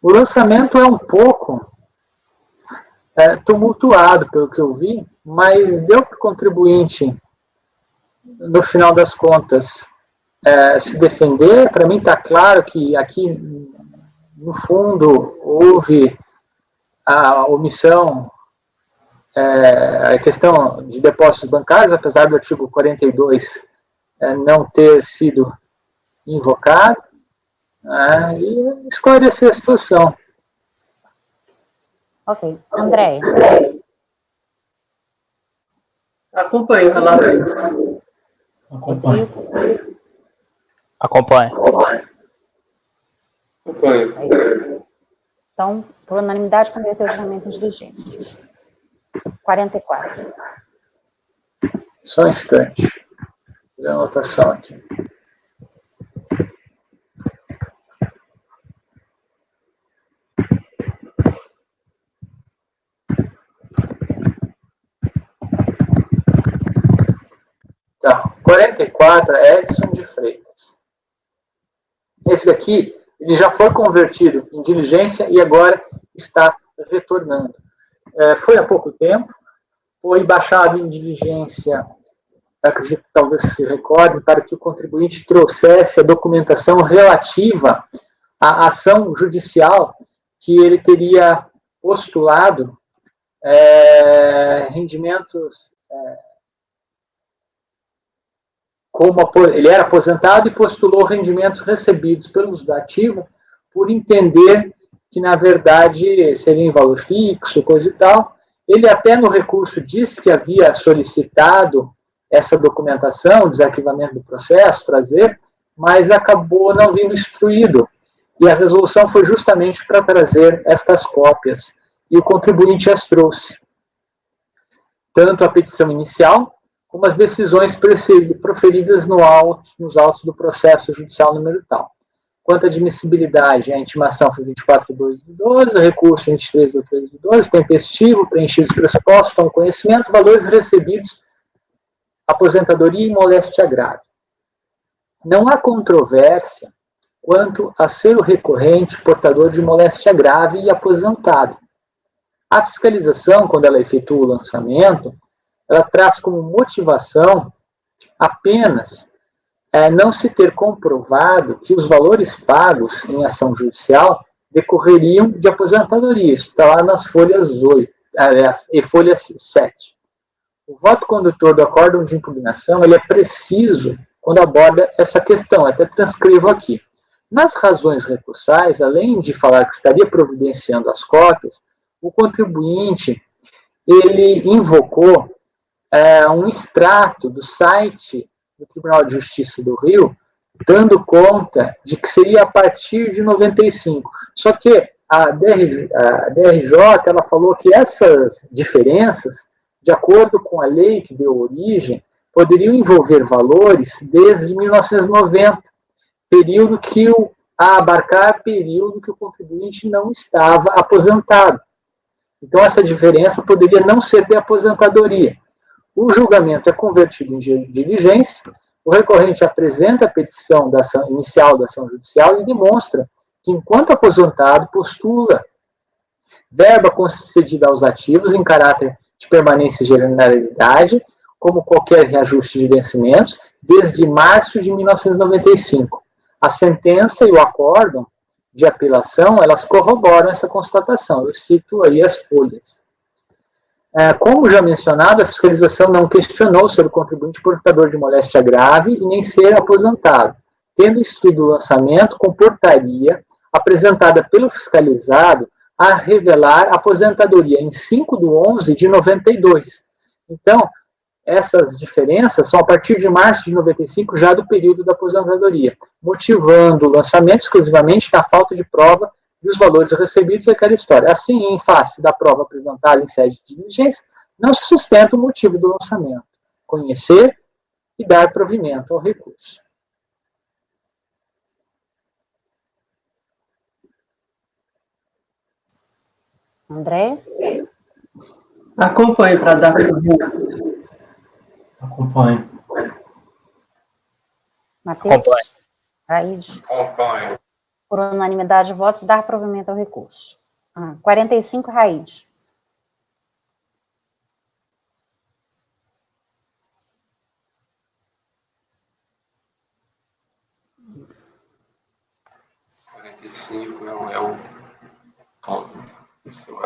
O lançamento é um pouco tumultuado, pelo que eu vi, mas deu para o contribuinte, no final das contas, se defender. Para mim está claro que aqui, no fundo, houve a omissão, a questão de depósitos bancários, apesar do artigo 42 não ter sido invocado, e esclarecer a situação. Ok. André. Acompanho, relator. Acompanho. Acompanha. Acompanho. Então, por unanimidade, converteu o julgamento em diligência. 44. Só um instante. Fazer a anotação aqui. Então, 44, Edson de Freitas. Esse daqui, ele já foi convertido em diligência e agora está retornando. Foi há pouco tempo, foi baixado em diligência, acredito que talvez se recorde, para que o contribuinte trouxesse a documentação relativa à ação judicial que ele teria postulado rendimentos, ele era aposentado e postulou rendimentos recebidos pelo uso da ativa por entender que, na verdade, seria em valor fixo, coisa e tal. Ele até no recurso disse que havia solicitado essa documentação, desarquivamento do processo, trazer, mas acabou não vindo instruído. E a resolução foi justamente para trazer estas cópias. E o contribuinte as trouxe. Tanto a petição inicial, como as decisões proferidas nos autos do processo judicial número tal. Quanto à admissibilidade, a intimação foi 24/2/12, o recurso 23/3/12, tempestivo, preenchidos os pressupostos, com conhecimento, valores recebidos, aposentadoria e moléstia grave. Não há controvérsia quanto a ser o recorrente portador de moléstia grave e aposentado. A fiscalização, quando ela efetua o lançamento, ela traz como motivação apenas não se ter comprovado que os valores pagos em ação judicial decorreriam de aposentadoria. Isso está lá nas folhas 8, aliás, e folha 7. O voto condutor do acórdão de impugnação ele é preciso quando aborda essa questão, até transcrevo aqui. Nas razões recursais, além de falar que estaria providenciando as cópias, o contribuinte ele invocou um extrato do site do Tribunal de Justiça do Rio, dando conta de que seria a partir de 95. Só que a DRJ ela falou que essas diferenças, de acordo com a lei que deu origem, poderiam envolver valores desde 1990, período que abarcar período que o contribuinte não estava aposentado. Então, essa diferença poderia não ser de aposentadoria. O julgamento é convertido em diligência, o recorrente apresenta a petição da ação inicial da ação judicial e demonstra que, enquanto aposentado, postula verba concedida aos ativos em caráter de permanência e generalidade, como qualquer reajuste de vencimentos, desde março de 1995. A sentença e o acórdão de apelação, elas corroboram essa constatação. Eu cito aí as folhas. Como já mencionado, a fiscalização não questionou sobre o contribuinte portador de moléstia grave e nem ser aposentado, tendo instruído o lançamento com portaria apresentada pelo fiscalizado a revelar a aposentadoria em 5/11/92. Então, essas diferenças são a partir de março de 95, já do período da aposentadoria, motivando o lançamento exclusivamente na falta de prova dos valores recebidos e aquela história. Assim, em face da prova apresentada em sede de diligência, não se sustenta o motivo do lançamento. Conhecer e dar provimento ao recurso. André? Acompanhe para dar provimento. Acompanho. Matheus? Raíde? Acompanho. Por unanimidade de votos, dar provimento ao recurso. 45, Raíde. É o tom. Esse é o tom.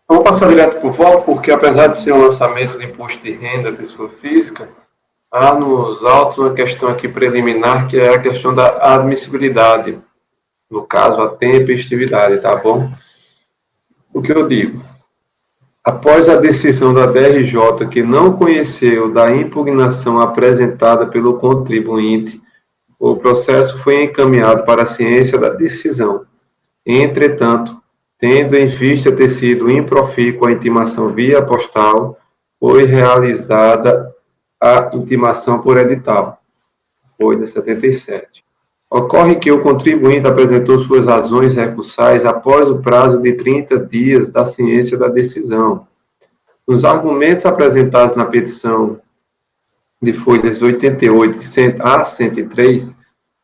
Vamos passar direto para o voto, porque apesar de ser um lançamento de imposto de renda, pessoa física, há nos autos uma questão aqui preliminar, que é a questão da admissibilidade, no caso, a tempestividade, tá bom? O que eu digo? Após a decisão da DRJ, que não conheceu da impugnação apresentada pelo contribuinte, o processo foi encaminhado para a ciência da decisão. Entretanto, tendo em vista ter sido improfícua a intimação via postal, foi realizada a intimação por edital. Foi de 77. Ocorre que o contribuinte apresentou suas razões recursais após o prazo de 30 dias da ciência da decisão. Nos argumentos apresentados na petição de folhas 88 a 103,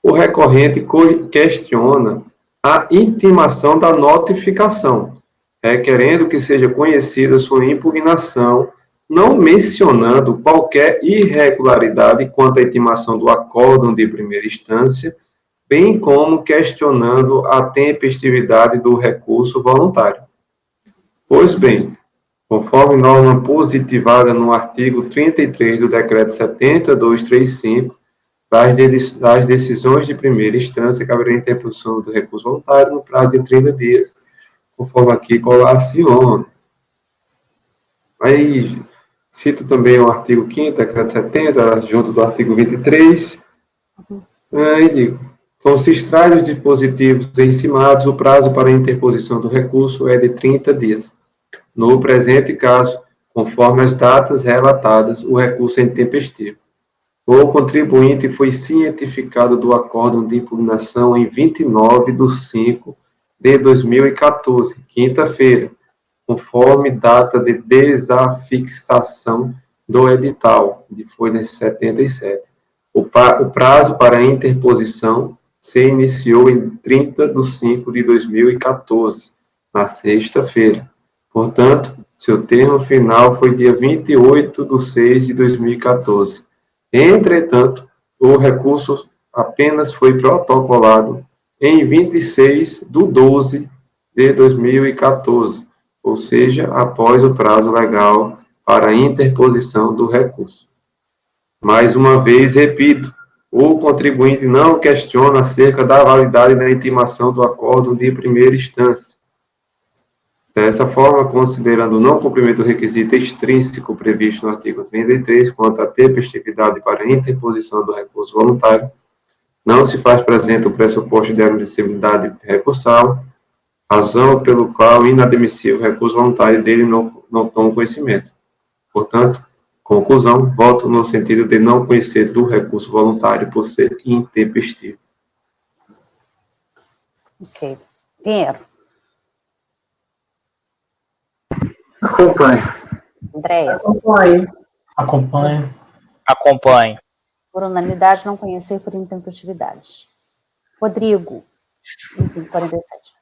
o recorrente questiona a intimação da notificação, requerendo que seja conhecida sua impugnação, não mencionando qualquer irregularidade quanto à intimação do acórdão de primeira instância, bem como questionando a tempestividade do recurso voluntário. Pois bem, conforme norma positivada no artigo 33 do Decreto 70.235, das decisões de primeira instância caberá a interposição do recurso voluntário no prazo de 30 dias, conforme aqui colaciona. Aí, cito também o artigo 5º, Decreto 70, junto do artigo 23, e digo, como se extrai os dispositivos encimados, o prazo para a interposição do recurso é de 30 dias. No presente caso, conforme as datas relatadas, o recurso é intempestivo. O contribuinte foi cientificado do acórdão de impugnação em 29/5/2014, quinta-feira, conforme data de desafixação do edital, de folha 77. O prazo para a interposição se iniciou em 30/5/2014, na sexta-feira. Portanto, seu termo final foi dia 28/6/2014. Entretanto, o recurso apenas foi protocolado em 26/12/2014, ou seja, após o prazo legal para a interposição do recurso. Mais uma vez, repito, o contribuinte não questiona acerca da validade da intimação do acórdão de primeira instância. Dessa forma, considerando o não cumprimento do requisito extrínseco previsto no artigo 33, quanto à tempestividade para a interposição do recurso voluntário, não se faz presente o pressuposto de admissibilidade recursal, razão pelo qual inadmissível o recurso voluntário dele não toma conhecimento. Portanto, conclusão, voto no sentido de não conhecer do recurso voluntário por ser intempestivo. Ok. Pinheiro. Acompanhe. Andréia. Acompanhe. Acompanhe. Por unanimidade, não conhecer por intempestividade. Rodrigo. Item 47.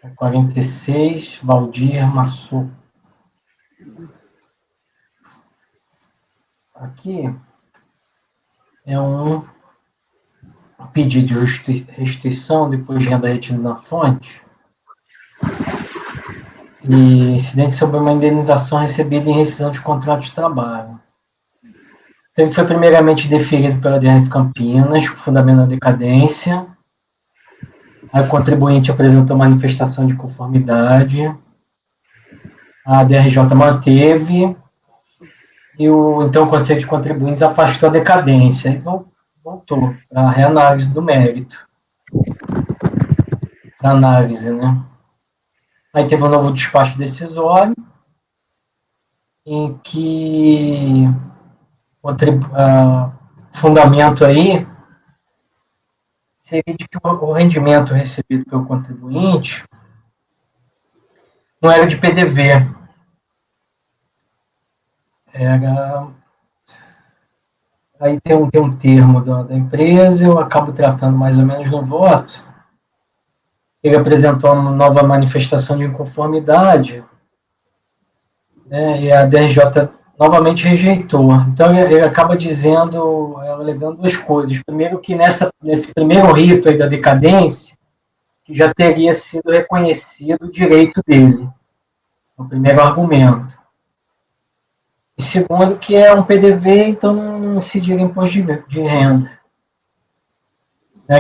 É 46, Valdir Massou. Aqui é um pedido de restituição depois de renda retida na fonte e incidente sobre uma indenização recebida em rescisão de contrato de trabalho. Então, ele foi primeiramente deferido pela DRF Campinas, com fundamento na decadência. Aí o contribuinte apresentou manifestação de conformidade, a DRJ manteve, e então o Conselho de Contribuintes afastou a decadência, e voltou para a reanálise do mérito. Para análise, né? Aí teve um novo despacho decisório, em que fundamento aí seria de que o rendimento recebido pelo contribuinte não era de PDV. Aí tem um termo da empresa, eu acabo tratando mais ou menos no voto. Ele apresentou uma nova manifestação de inconformidade, né, e a DRJ novamente rejeitou. Então, ele acaba dizendo, alegando duas coisas. Primeiro, que nesse primeiro rito aí da decadência, que já teria sido reconhecido o direito dele. O primeiro argumento. E segundo, que é um PDV, então não incidiria imposto de renda.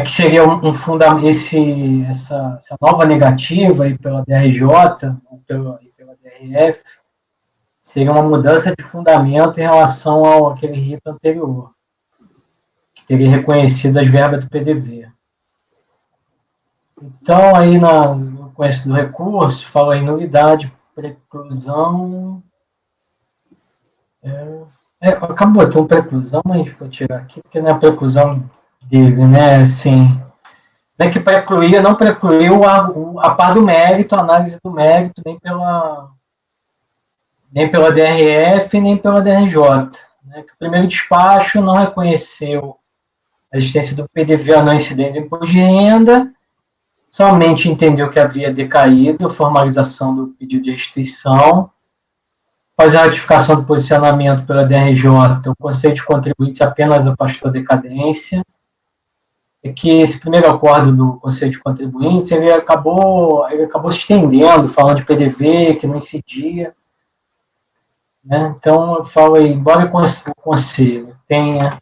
Que seria um fundamento, essa nova negativa aí pela DRJ, ou pela DRF, seria uma mudança de fundamento em relação àquele rito anterior, que teria reconhecido as verbas do PDV. Então, aí no conhecimento do recurso, fala em nulidade, preclusão. Acabou botando preclusão, mas vou tirar aqui, porque não é a preclusão dele, né? Assim, não é que precluía, não precluiu a par do mérito, a análise do mérito, nem pela DRF, nem pela DRJ. Né? Que o primeiro despacho não reconheceu a existência do PDV não incidente do imposto de renda, somente entendeu que havia decaído a formalização do pedido de restituição. Após a ratificação do posicionamento pela DRJ, o Conselho de Contribuintes apenas afastou a decadência. É que esse primeiro acordo do Conselho de Contribuintes, ele acabou se estendendo, falando de PDV, que não incidia. Né? Então, eu falo aí, embora o Conselho tenha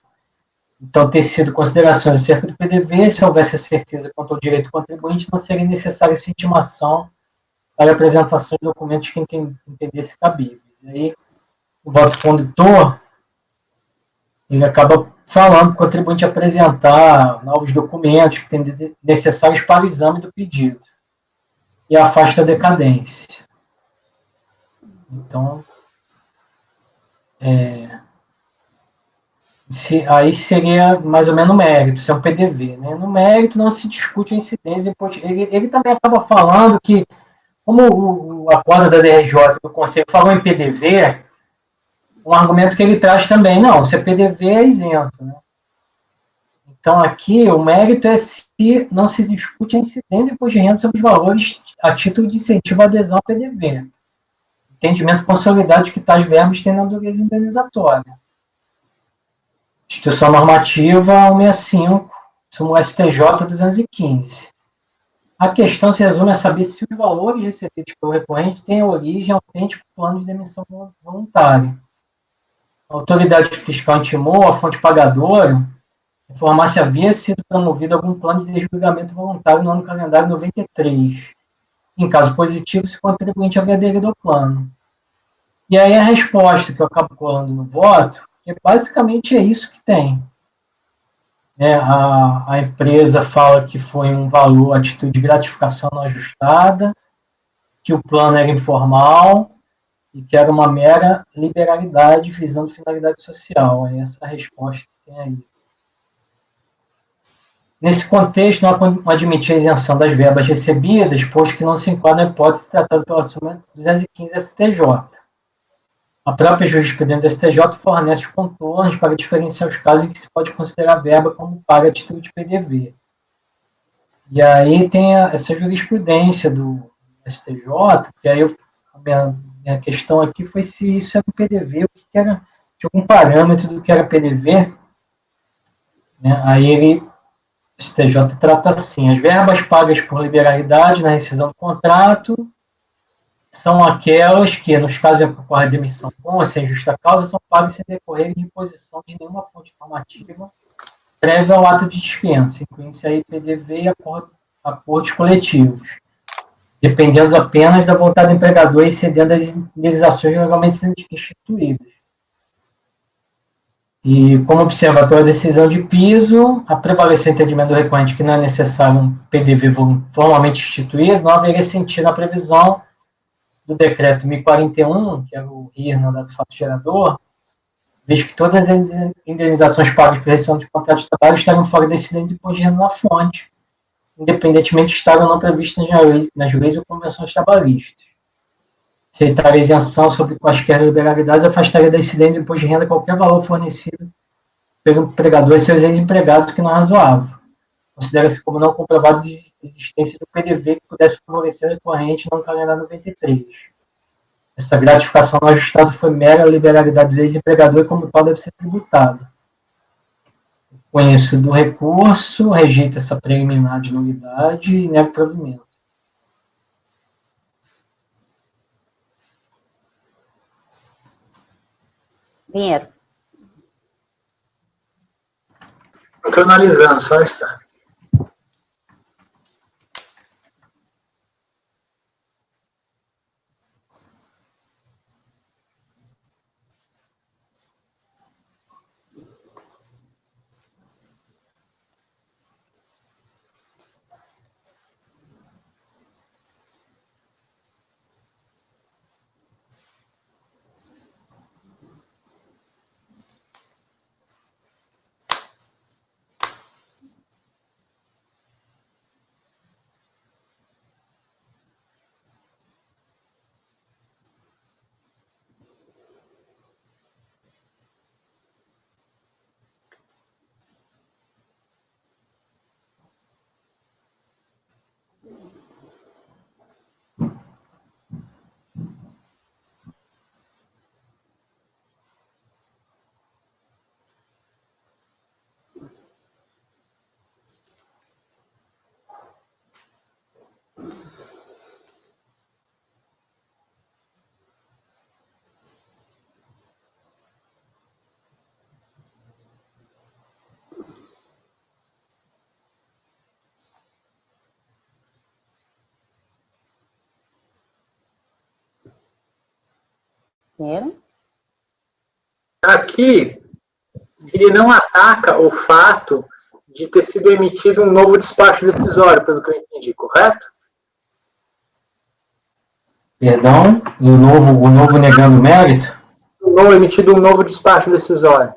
então ter sido considerações acerca do PDV, se houvesse a certeza quanto ao direito do contribuinte, não seria necessária essa intimação para a apresentação de documentos que entendesse cabíveis. E aí, o voto condutor, ele acaba falando para o contribuinte apresentar novos documentos que têm necessários para o exame do pedido e afasta a decadência. Então, aí seria mais ou menos o mérito, isso é um PDV. Né? No mérito não se discute a incidência. Ele também acaba falando que, como o acordo da DRJ do Conselho falou em PDV, um argumento que ele traz também, não, se é PDV é isento. Né? Então, aqui, o mérito é se não se discute a incidência do imposto de renda sobre os valores a título de incentivo à adesão ao PDV. Entendimento consolidado de que tais verbos têm natureza indenizatória. Instituição Normativa 165, súmula STJ 215. A questão se resume a saber se os valores recebidos pelo recorrente têm origem autêntica do plano de demissão voluntária. A autoridade fiscal intimou a fonte pagadora informar se havia sido promovido algum plano de desligamento voluntário no ano calendário 93. Em caso positivo, se o contribuinte havia aderido ao plano. E aí a resposta que eu acabo colando no voto, que basicamente é isso que tem. A empresa fala que foi um valor, atitude de gratificação não ajustada, que o plano era informal e que era uma mera liberalidade visando finalidade social. É essa a resposta que tem aí. Nesse contexto, não admitir a isenção das verbas recebidas, pois que não se enquadra na hipótese tratada pela súmula 215 STJ. A própria jurisprudência do STJ fornece os contornos para diferenciar os casos em que se pode considerar a verba como paga a título de PDV. E aí tem essa jurisprudência do STJ, que aí a minha questão aqui foi se isso era um PDV, o que era, de algum parâmetro do que era PDV. Né? Aí o STJ trata assim: as verbas pagas por liberalidade na rescisão do contrato são aquelas que, nos casos em que ocorre a demissão com ou sem justa causa, são pagas sem decorrer de imposição de nenhuma fonte normativa prévia ao ato de dispensa, incluindo-se aí PDV e acordos coletivos, dependendo apenas da vontade do empregador e excedendo as indenizações legalmente instituídas. E, como observa pela decisão de piso, a prevalência do entendimento do recorrente que não é necessário um PDV formalmente instituído, não haveria sentido na previsão do decreto 1041, que é o RIR do fato gerador, visto que todas as indenizações pagas por rescisão de contrato de trabalho estariam fora desse incidente de imposto de renda na fonte, independentemente de estar ou não previstas nas leis ou convenções trabalhistas. Aceitar a isenção sobre quaisquer liberalidades afastaria da incidência de imposto de renda qualquer valor fornecido pelo empregador e seus ex-empregados que não é razoável. Considera-se como não comprovado a existência do PDV que pudesse favorecer o recorrente no calendário 93. Essa gratificação não ajustada foi mera liberalidade do ex-empregador e, como tal, deve ser tributada. Conhecido do recurso, rejeita essa preliminar de nulidade e nega o provimento. Pinheiro. Estou analisando, só está. Pinheiro. Aqui, ele não ataca o fato de ter sido emitido um novo despacho decisório, pelo que eu entendi, correto? Perdão, o novo negando mérito? Emitido um novo despacho decisório.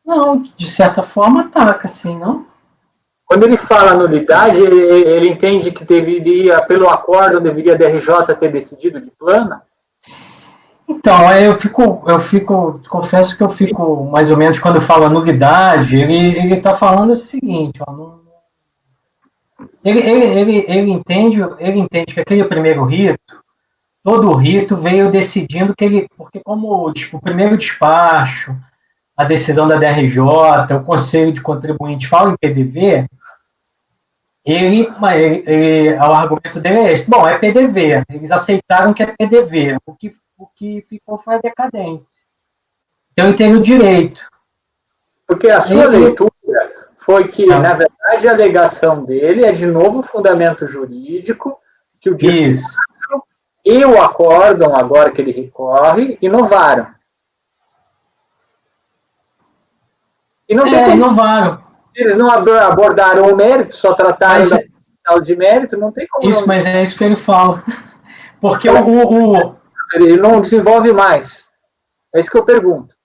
Não, de certa forma ataca, sim, não? Quando ele fala nulidade, ele entende que deveria, pelo acórdão, deveria a DRJ ter decidido de plano? Então, confesso que eu fico, mais ou menos, quando fala nulidade, ele está falando o seguinte, ó, ele entende que aquele primeiro rito, todo o rito veio decidindo que ele, porque como o primeiro despacho, a decisão da DRJ, o Conselho de Contribuinte fala em PDV, o argumento dele é esse. Bom, é PDV. Eles aceitaram que é PDV. O que ficou foi a decadência. Então, eu tenho direito. Porque a sua leitura foi que, na verdade, a alegação dele é de novo fundamento jurídico, que o despacho e o acórdão, agora que ele recorre, inovaram. E não tem como. Inovaram. Se eles não abordaram o mérito, só trataram da potencial de mérito, não tem como. Isso, mas é isso que ele fala. Porque ele não desenvolve mais. É isso que eu pergunto.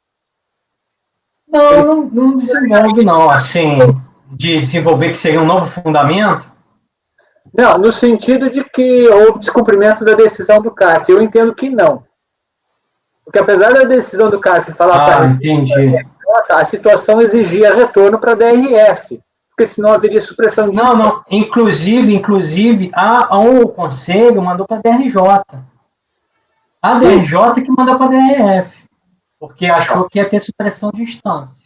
Não desenvolve, não. Assim, de desenvolver que seria um novo fundamento? Não, no sentido de que houve descumprimento da decisão do CARF. Eu entendo que não. Porque apesar da decisão do CARF falar para a situação exigia retorno para a DRF, porque senão haveria supressão de... Não. Inclusive o Conselho mandou para a DRJ. A DRJ que mandou para a DRF, porque achou que ia ter supressão de instância.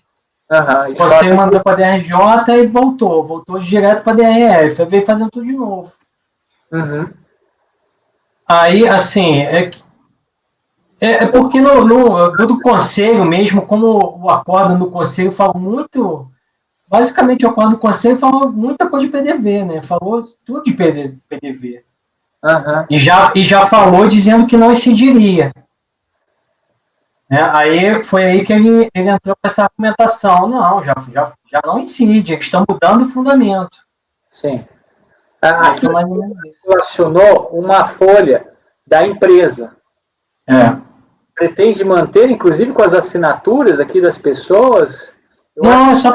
O Conselho mandou para a DRJ e voltou direto para a DRF, aí veio fazendo tudo de novo. Aí, assim, porque no Conselho mesmo, como o acordo do Conselho fala muito, basicamente o acordo do Conselho falou muita coisa de PDV, né? Falou tudo de PDV. E já falou dizendo que não incidiria. Aí foi aí que ele entrou com essa argumentação. Não, já não incide, eles estão mudando o fundamento. Sim. Aqui relacionou uma folha da empresa. Pretende manter, inclusive com as assinaturas aqui das pessoas? Não, é só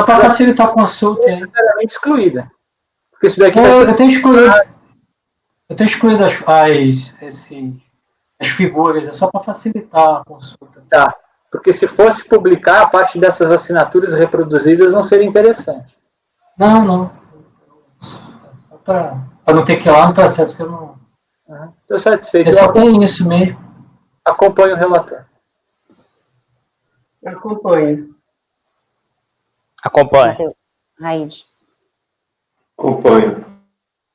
para facilitar a consulta. É necessariamente excluída. Porque isso daqui eu tenho excluído as figuras, é só para facilitar a consulta. Tá, porque se fosse publicar, a parte dessas assinaturas reproduzidas não seria interessante. Não. Só para não ter que ir lá no processo que eu não... Estou satisfeito. Eu só tenho isso mesmo. Acompanho o relator. Acompanho. Acompanhe. Mateus, Raide. Acompanho.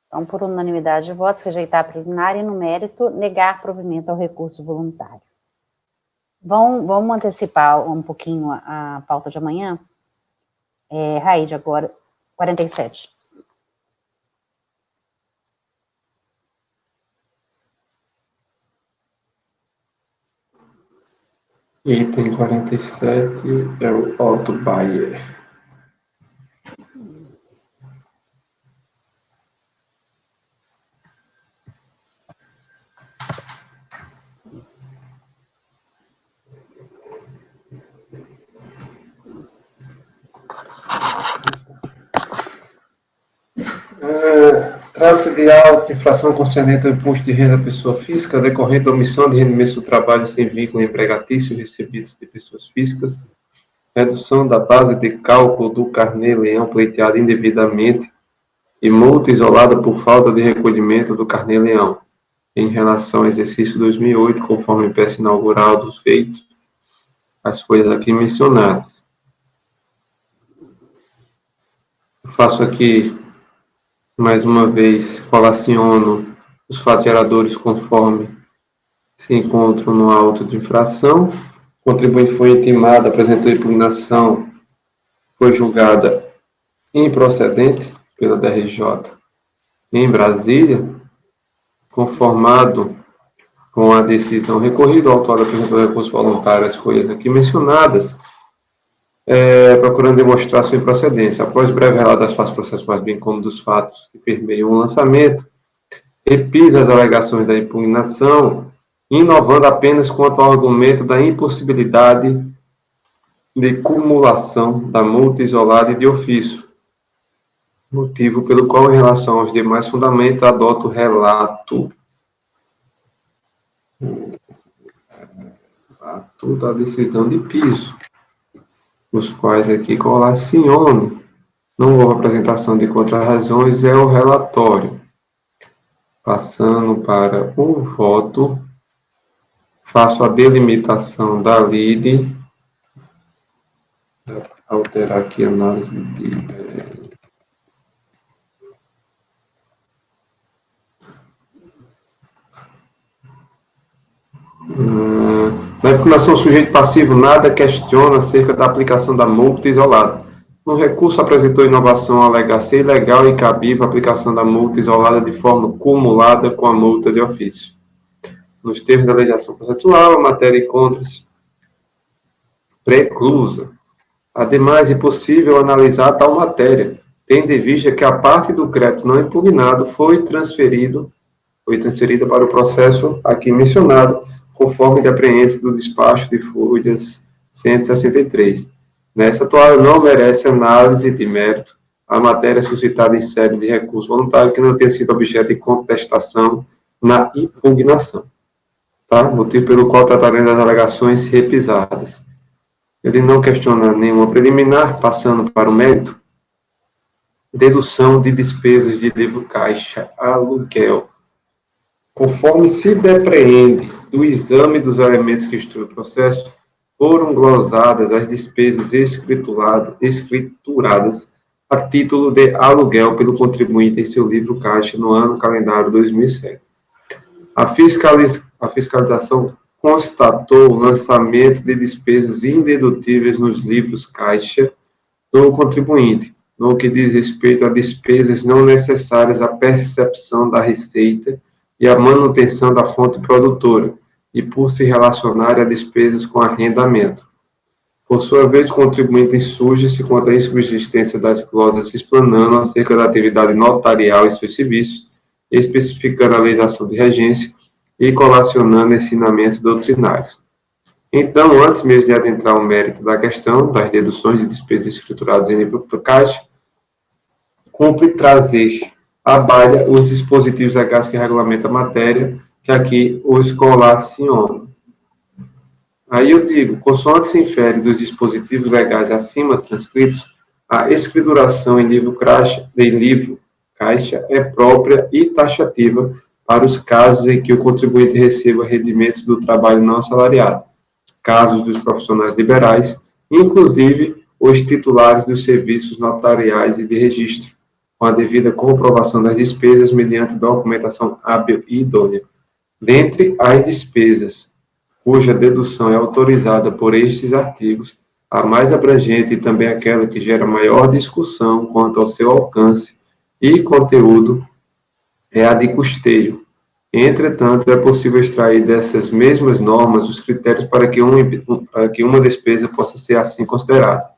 Então, por unanimidade de votos, rejeitar a preliminar e, no mérito, negar provimento ao recurso voluntário. Vamos antecipar um pouquinho a pauta de amanhã? Raide, agora, 47. Item 47 é o Otto Bayer. Trata-se de auto de infração concernente ao imposto de renda da pessoa física decorrente da omissão de rendimentos do trabalho sem vínculo empregatício recebidos de pessoas físicas, redução da base de cálculo do carnê-leão pleiteado indevidamente e multa isolada por falta de recolhimento do carnê-leão, em relação ao exercício 2008, conforme peça inaugural dos feitos, as coisas aqui mencionadas. Eu faço aqui, mais uma vez, colaciono os fatos geradores conforme se encontram no auto de infração. O contribuinte foi intimado, apresentou impugnação, foi julgada improcedente pela DRJ em Brasília, conformado com a decisão recorrida, o autor apresentou recurso voluntário às coisas aqui mencionadas, procurando demonstrar sua improcedência. Após breve relato das fatos processuais, bem como dos fatos que permeiam o lançamento, repisa as alegações da impugnação, inovando apenas quanto ao argumento da impossibilidade de cumulação da multa isolada e de ofício, motivo pelo qual, em relação aos demais fundamentos, adota o relato da decisão de piso, os quais aqui colaciono. Não houve apresentação de contra-razões, é o relatório. Passando para o voto, faço a delimitação da lide. Alterar aqui a análise de... Na impugnação, o sujeito passivo nada questiona acerca da aplicação da multa isolada. No recurso, apresentou inovação a alegar ser ilegal e cabível a aplicação da multa isolada de forma cumulada com a multa de ofício. Nos termos da legislação processual, a matéria encontra-se preclusa. Ademais, é impossível analisar tal matéria, tendo em vista que a parte do crédito não impugnado foi transferida para o processo aqui mencionado, conforme depreende do despacho de folhas 163. Nessa toalha não merece análise de mérito a matéria suscitada em sede de recurso voluntário que não tenha sido objeto de contestação na impugnação. Tá? Motivo pelo qual trataremos das alegações repisadas. Ele não questiona nenhuma preliminar, passando para o mérito. Dedução de despesas de livro caixa, aluguel. Conforme se depreende do exame dos elementos que instruem o processo, foram glosadas as despesas escrituradas a título de aluguel pelo contribuinte em seu livro caixa no ano calendário 2007. A fiscalização constatou o lançamento de despesas indedutíveis nos livros caixa do contribuinte, no que diz respeito a despesas não necessárias à percepção da receita e à manutenção da fonte produtora, e por se relacionar a despesas com arrendamento. Por sua vez, o contribuinte insurge-se contra a insubsistência das clauses explanando acerca da atividade notarial e seus serviços, especificando a legislação de regência e colacionando ensinamentos doutrinários. Então, antes mesmo de adentrar o mérito da questão das deduções de despesas escrituradas em livro caixa, cumpre trazer à baila os dispositivos legais que regulamentam a matéria, que aqui os colaciono. Aí eu digo, consoante se infere dos dispositivos legais acima transcritos, a escrituração em livro caixa é própria e taxativa para os casos em que o contribuinte receba rendimentos do trabalho não assalariado, casos dos profissionais liberais, inclusive os titulares dos serviços notariais e de registro, com a devida comprovação das despesas mediante documentação hábil e idônea. Dentre as despesas cuja dedução é autorizada por estes artigos, a mais abrangente e também aquela que gera maior discussão quanto ao seu alcance e conteúdo é a de custeio. Entretanto, é possível extrair dessas mesmas normas os critérios para que uma despesa possa ser assim considerada.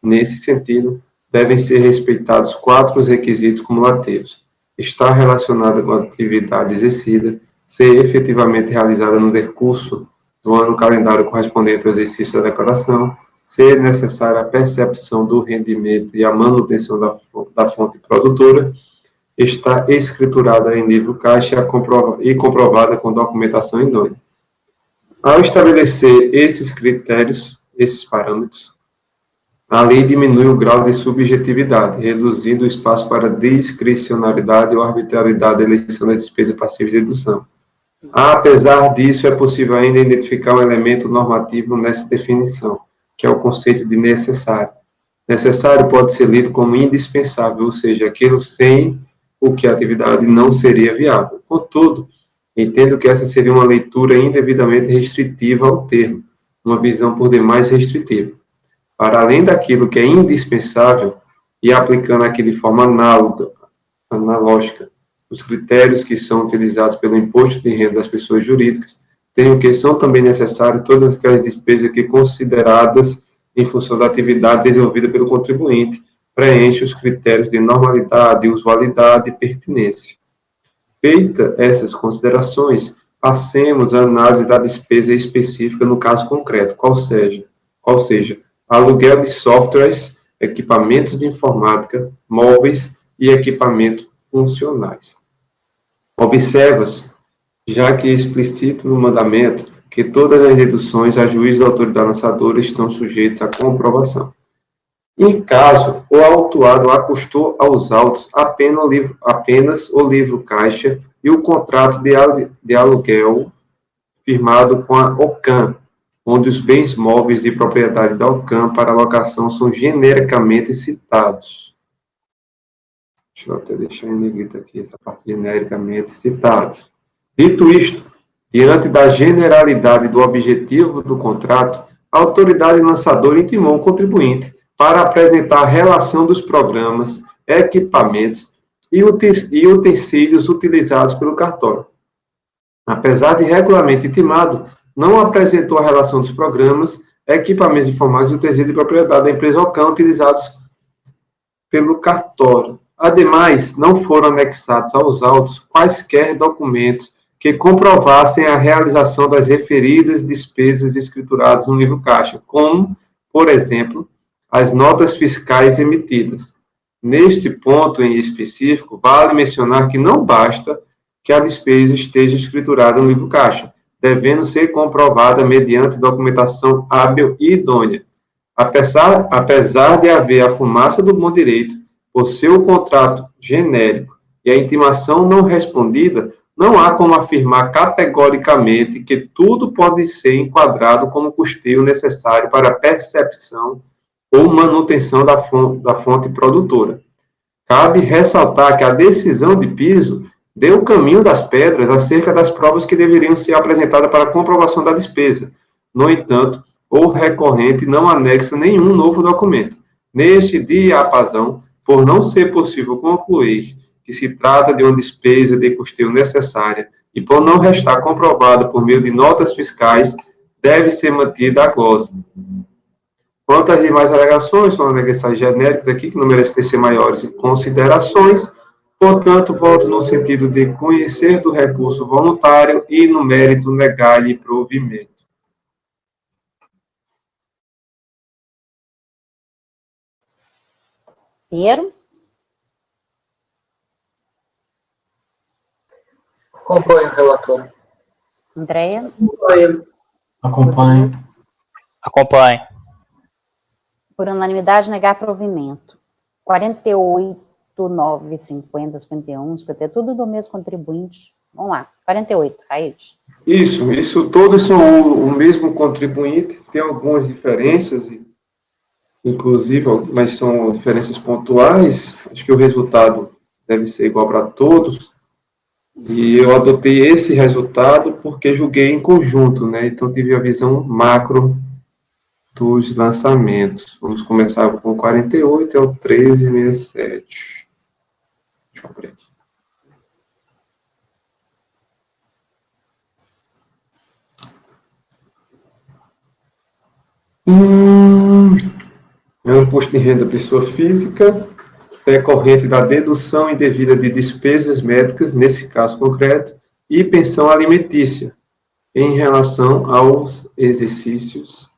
Nesse sentido, devem ser respeitados 4 requisitos cumulativos: estar relacionada com a atividade exercida, ser efetivamente realizada no decurso do ano calendário correspondente ao exercício da declaração, ser necessária a percepção do rendimento e a manutenção da fonte produtora, está escriturada em livro caixa e comprovada com documentação idônea. Ao estabelecer esses critérios, esses parâmetros, a lei diminui o grau de subjetividade, reduzindo o espaço para discricionariedade ou arbitrariedade da eleição da despesa passiva de dedução. Apesar disso, é possível ainda identificar um elemento normativo nessa definição, que é o conceito de necessário. Necessário pode ser lido como indispensável, ou seja, aquilo sem o que a atividade não seria viável. Contudo, entendo que essa seria uma leitura indevidamente restritiva ao termo, uma visão por demais restritiva. Para além daquilo que é indispensável, e aplicando aqui de forma analógica, os critérios que são utilizados pelo imposto de renda das pessoas jurídicas, tenho que são também necessárias todas aquelas despesas que consideradas em função da atividade desenvolvida pelo contribuinte, preenche os critérios de normalidade, usualidade e pertinência. Feita essas considerações, passemos à análise da despesa específica no caso concreto, qual seja, aluguel de softwares, equipamentos de informática, móveis e equipamentos funcionais. Observa-se, já que é explícito no mandamento, que todas as deduções a juízo da autoridade lançadora estão sujeitas à comprovação. Em caso o autuado acustou aos autos apenas o livro caixa e o contrato de aluguel firmado com a OCAM, onde os bens móveis de propriedade da OCAM para alocação são genericamente citados. Deixa eu até deixar em negrito aqui essa parte, genericamente citados. Dito isto, diante da generalidade do objetivo do contrato, a autoridade lançadora intimou o contribuinte para apresentar a relação dos programas, equipamentos e utensílios utilizados pelo cartório. Apesar de regularmente intimado, não apresentou a relação dos programas, equipamentos informais e utensílios de propriedade da empresa OCAM utilizados pelo cartório. Ademais, não foram anexados aos autos quaisquer documentos que comprovassem a realização das referidas despesas escrituradas no livro caixa, como, por exemplo, as notas fiscais emitidas. Neste ponto em específico, vale mencionar que não basta que a despesa esteja escriturada no livro caixa, devendo ser comprovada mediante documentação hábil e idônea. Apesar de haver a fumaça do bom direito, por seu contrato genérico e a intimação não respondida, não há como afirmar categoricamente que tudo pode ser enquadrado como custeio necessário para a percepção ou manutenção da fonte produtora. Cabe ressaltar que a decisão de piso deu o caminho das pedras acerca das provas que deveriam ser apresentadas para a comprovação da despesa. No entanto, o recorrente não anexa nenhum novo documento. Neste diapasão, por não ser possível concluir que se trata de uma despesa de custeio necessária e por não restar comprovada por meio de notas fiscais, deve ser mantida a glosa. Quanto às demais alegações, são alegações genéricas aqui, que não merecem tecer maiores considerações, portanto, voto no sentido de conhecer do recurso voluntário e no mérito legal e provimento. Pinheiro? Acompanho o relator. Andréia? Acompanho. Acompanhe. Por unanimidade, negar provimento. 48, 9, 50, 51, 50, tudo do mesmo contribuinte. Vamos lá, 48, Raíz. Isso, todos são o mesmo contribuinte, tem algumas diferenças, inclusive, mas são diferenças pontuais. Acho que o resultado deve ser igual para todos. E eu adotei esse resultado porque julguei em conjunto, né? Então, tive a visão macro dos lançamentos. Vamos começar com 48, é o 1367. Deixa eu abrir aqui. É um imposto de renda pessoa física, decorrente da dedução indevida de despesas médicas, nesse caso concreto, e pensão alimentícia, em relação aos exercícios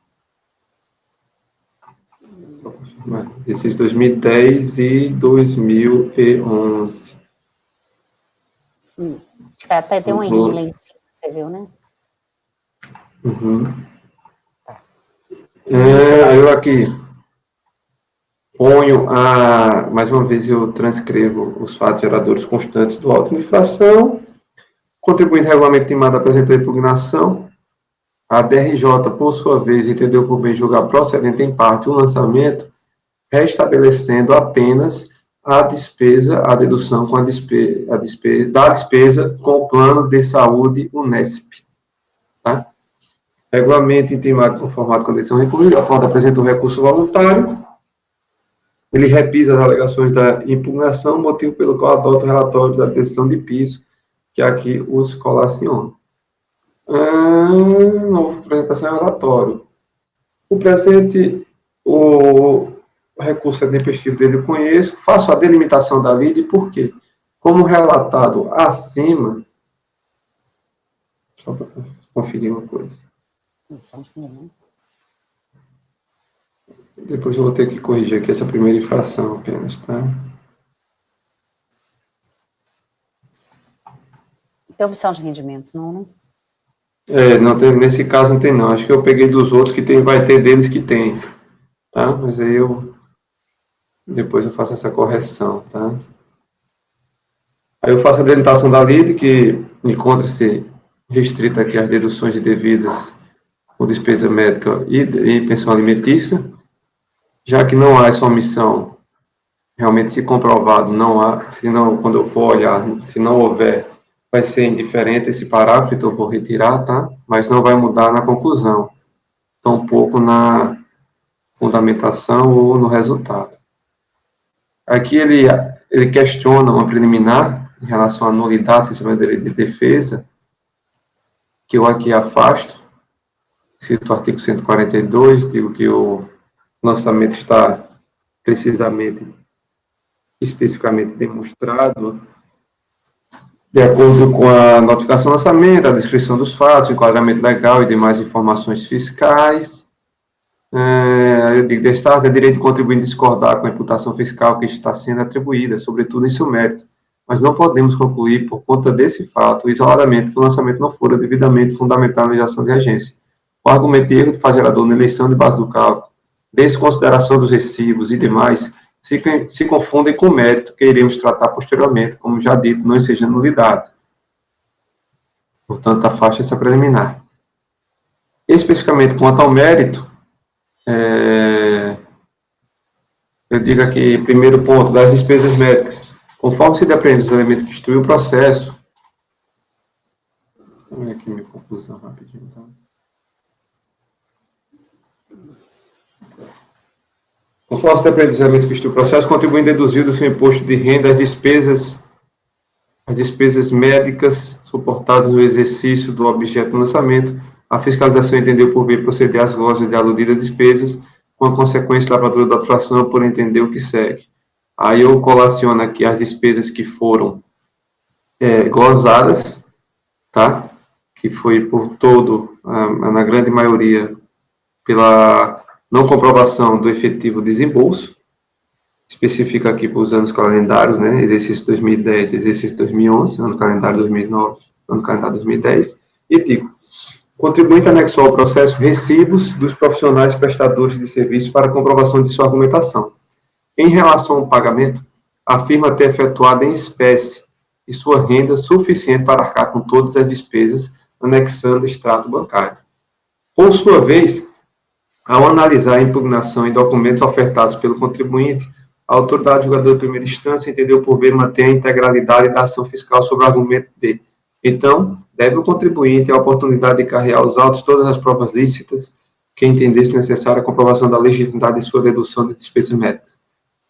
2010 e 2011. Tem um errinho lá em cima, você viu, né? Uhum. Eu aqui ponho mais uma vez eu transcrevo os fatos geradores constantes do auto de infração. Contribuinte regulamento timado apresentou impugnação. A DRJ, por sua vez, entendeu por bem julgar procedente em parte o lançamento, restabelecendo apenas a dedução com da despesa com o plano de saúde Unesp. Tá? Regulamento intimado conformado com a decisão recorrida, a ponta apresenta o recurso voluntário, ele repisa as alegações da impugnação, motivo pelo qual adota o relatório da decisão de piso, que aqui os colaciona. Nova apresentação e relatório. O presente, o recurso intempestivo dele eu conheço, faço a delimitação da lide, por quê? Como relatado acima, só para conferir uma coisa. Depois eu vou ter que corrigir aqui essa primeira infração apenas, tá? Tem opção de rendimentos, não, né? Não tem, nesse caso não tem não. Acho que eu peguei dos outros que tem, vai ter deles que tem, tá? Mas aí depois eu faço essa correção, tá? Aí eu faço a delimitação da lide, que encontra-se restrita aqui às deduções devidas por despesa médica e pensão alimentícia, já que não há essa omissão, realmente se comprovado, não há, se não, quando eu for olhar, se não houver, vai ser indiferente esse parágrafo, então eu vou retirar, tá? Mas não vai mudar na conclusão, tampouco na fundamentação ou no resultado. Aqui ele questiona uma preliminar em relação à nulidade do sistema de defesa, que eu aqui afasto, cito o artigo 142, digo que o lançamento está especificamente demonstrado de acordo com a notificação do lançamento, a descrição dos fatos, o enquadramento legal e demais informações fiscais. Eu digo, destaque, é direito de contribuinte discordar com a imputação fiscal que está sendo atribuída, sobretudo em seu mérito, mas não podemos concluir, por conta desse fato, isoladamente, que o lançamento não fora devidamente fundamentado na legislação de agência. O argumento de erro de gerador na eleição de base do cálculo, desconsideração dos recibos e demais, se confundem com o mérito que iremos tratar posteriormente, como já dito, não seja nulidade. Portanto, afaste essa preliminar. Especificamente quanto ao mérito, eu digo aqui, primeiro ponto, das despesas médicas. Conforme se depreende dos elementos que instruem o processo, vamos ver aqui minha conclusão rapidinho, então. Conforme se depreende dos elementos que instruem o processo, contribuindo deduzir do seu imposto de renda as despesas médicas suportadas no exercício do objeto do lançamento, a fiscalização entendeu por bem proceder às glosas de aludidas despesas, com a consequência lavradora da fração por entender o que segue. Aí eu colaciono aqui as despesas que foram glosadas, tá? Que foi por todo, na grande maioria, pela não comprovação do efetivo desembolso, especifica aqui para os anos calendários, né? Exercício 2010, exercício 2011, ano calendário 2009, ano calendário 2010, e digo, contribuinte anexou ao processo recibos dos profissionais prestadores de serviços para comprovação de sua argumentação. Em relação ao pagamento, afirma ter efetuado em espécie e sua renda suficiente para arcar com todas as despesas, anexando extrato bancário. Por sua vez, ao analisar a impugnação em documentos ofertados pelo contribuinte, a autoridade julgadora de primeira instância entendeu por bem manter a integralidade da ação fiscal sobre o argumento de. Então, deve o contribuinte a oportunidade de carregar aos autos todas as provas lícitas que entendesse necessária a comprovação da legitimidade de sua dedução de despesas médicas,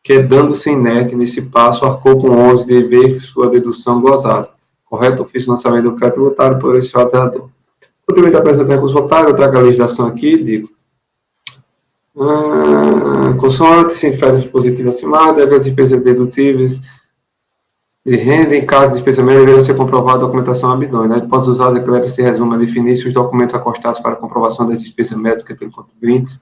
que, dando-se inerte nesse passo, arcou com 11 de ver sua dedução gozada. Correto ofício de lançamento do crédito tributário por esse aterrador. O contribuinte apresenta recurso voluntário, eu trago a legislação aqui, digo. Consoante se infere o dispositivo acima, deve as despesas dedutíveis de renda, em caso de despesa média, deverá ser comprovada a documentação abidônia. A hipótese usada declara se resume a definir se os documentos acostados para a comprovação das despesas médicas pelos contribuintes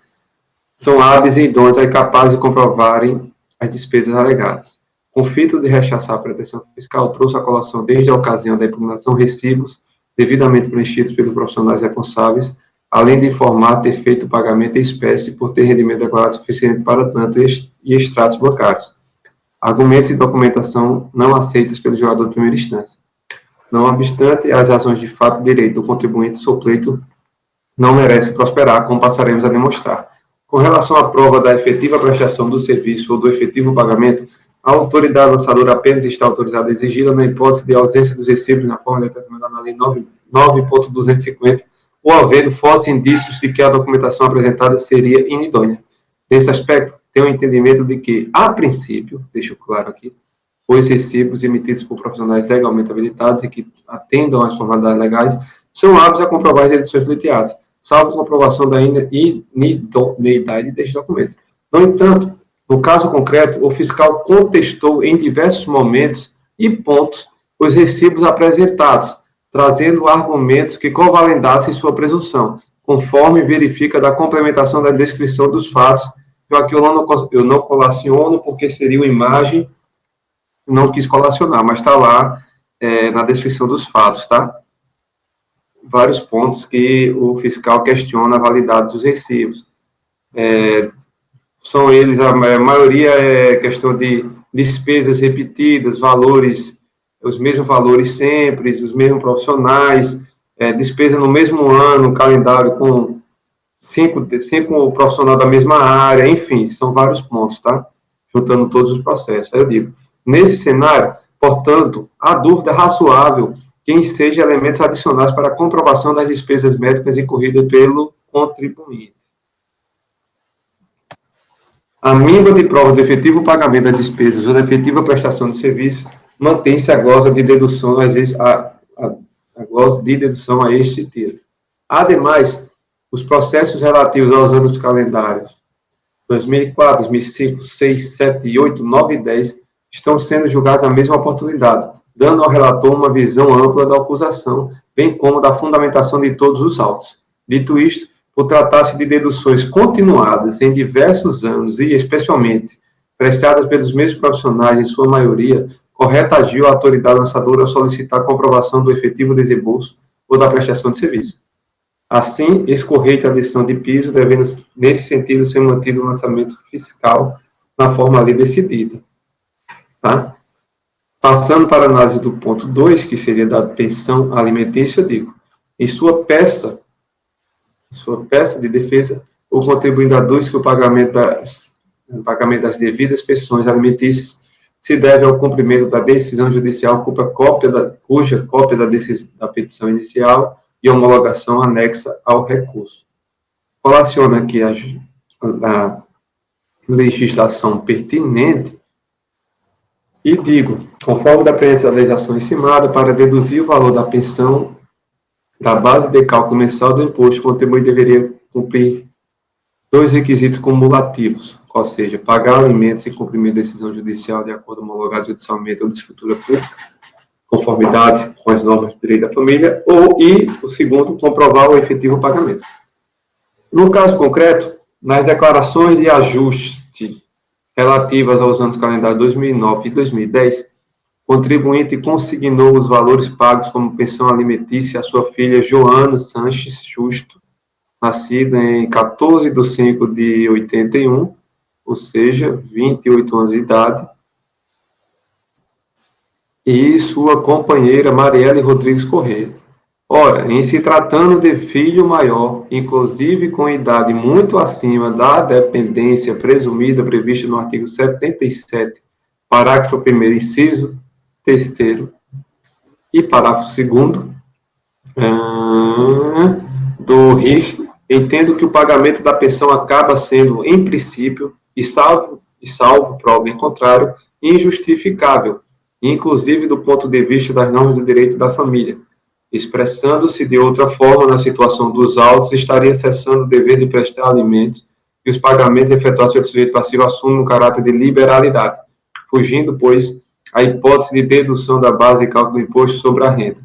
são hábeis e idôneos e capazes de comprovarem as despesas alegadas. Com fito de rechaçar a pretensão fiscal, trouxe à colação, desde a ocasião da impugnação, recibos devidamente preenchidos pelos profissionais responsáveis, além de informar ter feito o pagamento em espécie por ter rendimento declarado suficiente para tanto e extratos bancários. Argumentos e documentação não aceitos pelo julgador de primeira instância. Não obstante, as razões de fato e direito do contribuinte, seu pleito não merece prosperar, como passaremos a demonstrar. Com relação à prova da efetiva prestação do serviço ou do efetivo pagamento, a autoridade lançadora apenas está autorizada a exigi-la na hipótese de ausência dos recibos na forma determinada na Lei 9.250, ou havendo fortes indícios de que a documentação apresentada seria inidônea. Nesse aspecto, tenho o entendimento de que, a princípio, deixo claro aqui, os recibos emitidos por profissionais legalmente habilitados e que atendam às formalidades legais são aptos a comprovar as deduções pleiteadas, salvo comprovação da inidoneidade destes documentos. No entanto, no caso concreto, o fiscal contestou em diversos momentos e pontos os recibos apresentados, trazendo argumentos que convalidassem sua presunção, conforme verifica da complementação da descrição dos fatos. Aqui eu não colaciono porque seria uma imagem, não quis colacionar, mas está lá na descrição dos fatos, tá? Vários pontos que o fiscal questiona a validade dos recibos. São eles, a maioria é questão de despesas repetidas, valores, os mesmos valores sempre, os mesmos profissionais, despesa no mesmo ano, calendário com cinco profissionais da mesma área, enfim, são vários pontos, tá? Juntando todos os processos. Aí eu digo, nesse cenário, portanto, há dúvida razoável que enseja elementos adicionais para a comprovação das despesas médicas incorridas pelo contribuinte. A mínima de prova do efetivo pagamento das despesas ou da efetiva prestação de serviço mantém-se a glosa de dedução a este título. Ademais, os processos relativos aos anos calendários 2004, 2005, 6, 7, 8, 9 e 10 estão sendo julgados na mesma oportunidade, dando ao relator uma visão ampla da acusação, bem como da fundamentação de todos os autos. Dito isto, por tratar-se de deduções continuadas em diversos anos e, especialmente, prestadas pelos mesmos profissionais em sua maioria, correta agiu a autoridade lançadora ao solicitar a comprovação do efetivo desembolso ou da prestação de serviço. Assim, escorrei a decisão de piso, devendo, nesse sentido, ser mantido o lançamento fiscal na forma ali decidida. Tá? Passando para a análise do ponto 2, que seria da pensão alimentícia, eu digo, em sua peça de defesa, o contribuinte aduz que o pagamento das devidas pensões alimentícias se deve ao cumprimento da decisão judicial cuja cópia da petição inicial e homologação anexa ao recurso. Colaciona aqui a legislação pertinente e digo, conforme da presente legislação encimada, para deduzir o valor da pensão da base de cálculo mensal do imposto, o contribuinte deveria cumprir 2 requisitos cumulativos, ou seja, pagar alimentos em cumprimento de decisão judicial de acordo com homologado judicialmente ou de escritura pública, conformidade com as normas de direito da família, e o segundo, comprovar o efetivo pagamento. No caso concreto, nas declarações de ajuste relativas aos anos calendário 2009 e 2010, o contribuinte consignou os valores pagos como pensão alimentícia à sua filha Joana Sanches Justo, nascida em 14 de 5 de 81, ou seja, 28 anos de idade, e sua companheira Marielle Rodrigues Corrêa. Ora, em se tratando de filho maior, inclusive com idade muito acima da dependência presumida prevista no artigo 77, parágrafo 1º, inciso 3º e parágrafo 2º do RIF, entendo que o pagamento da pensão acaba sendo, em princípio, e salvo prova em contrário, injustificável, inclusive do ponto de vista das normas do direito da família. Expressando-se de outra forma, na situação dos autos, estaria cessando o dever de prestar alimentos e os pagamentos efetuados pelo sujeito passivo assumem um caráter de liberalidade, fugindo, pois, a hipótese de dedução da base de cálculo do imposto sobre a renda.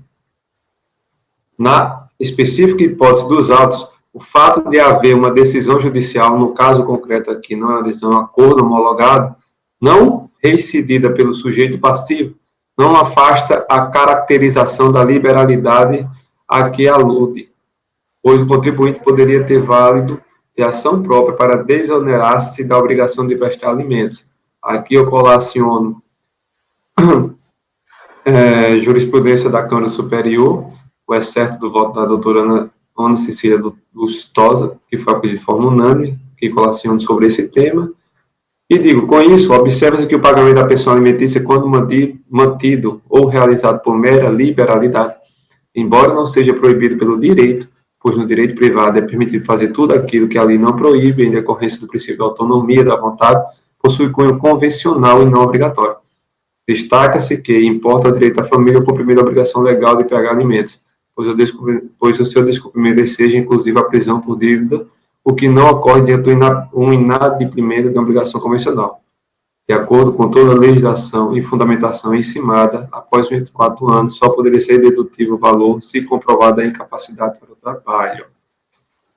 Na específica hipótese dos autos, o fato de haver uma decisão judicial, no caso concreto aqui, não é uma decisão, é um acordo homologado, não reincidida pelo sujeito passivo, não afasta a caracterização da liberalidade a que alude, pois o contribuinte poderia ter válido de ação própria para desonerar-se da obrigação de prestar alimentos. Aqui eu colaciono jurisprudência da Câmara Superior, o excerto do voto da doutora Ana Cecília Lustosa, que foi a pedido de forma unânime, que colaciono sobre esse tema. E digo, com isso, observa-se que o pagamento da pensão alimentícia, quando mantido ou realizado por mera liberalidade, embora não seja proibido pelo direito, pois no direito privado é permitido fazer tudo aquilo que a lei não proíbe, em decorrência do princípio da autonomia da vontade, possui cunho convencional e não obrigatório. Destaca-se que importa ao direito da família o cumprimento da obrigação legal de pagar alimentos, pois o seu descumprimento seja, inclusive, a prisão por dívida, o que não ocorre diante um inadimplemento de uma obrigação convencional. De acordo com toda a legislação e fundamentação encimada, após 24 anos, só poderia ser dedutível o valor se comprovada a incapacidade para o trabalho.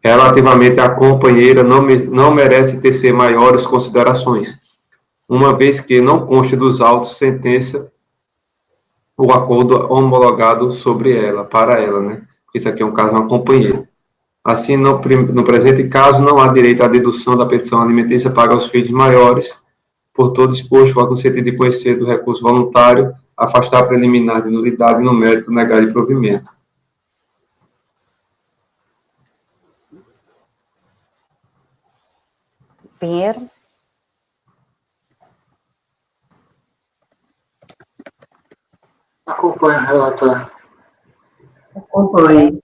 Relativamente à companheira, não merece tecer maiores considerações, uma vez que não consta dos autos sentença o acordo homologado sobre ela, para ela, né? Isso aqui é um caso de uma companheira. Assim, no presente caso, não há direito à dedução da pensão alimentícia paga aos filhos maiores, por todo exposto ao consentido de conhecer do recurso voluntário, afastar a preliminar de nulidade no mérito, negar de provimento. Pinheiro. Acompanho o relatório. Acompanho.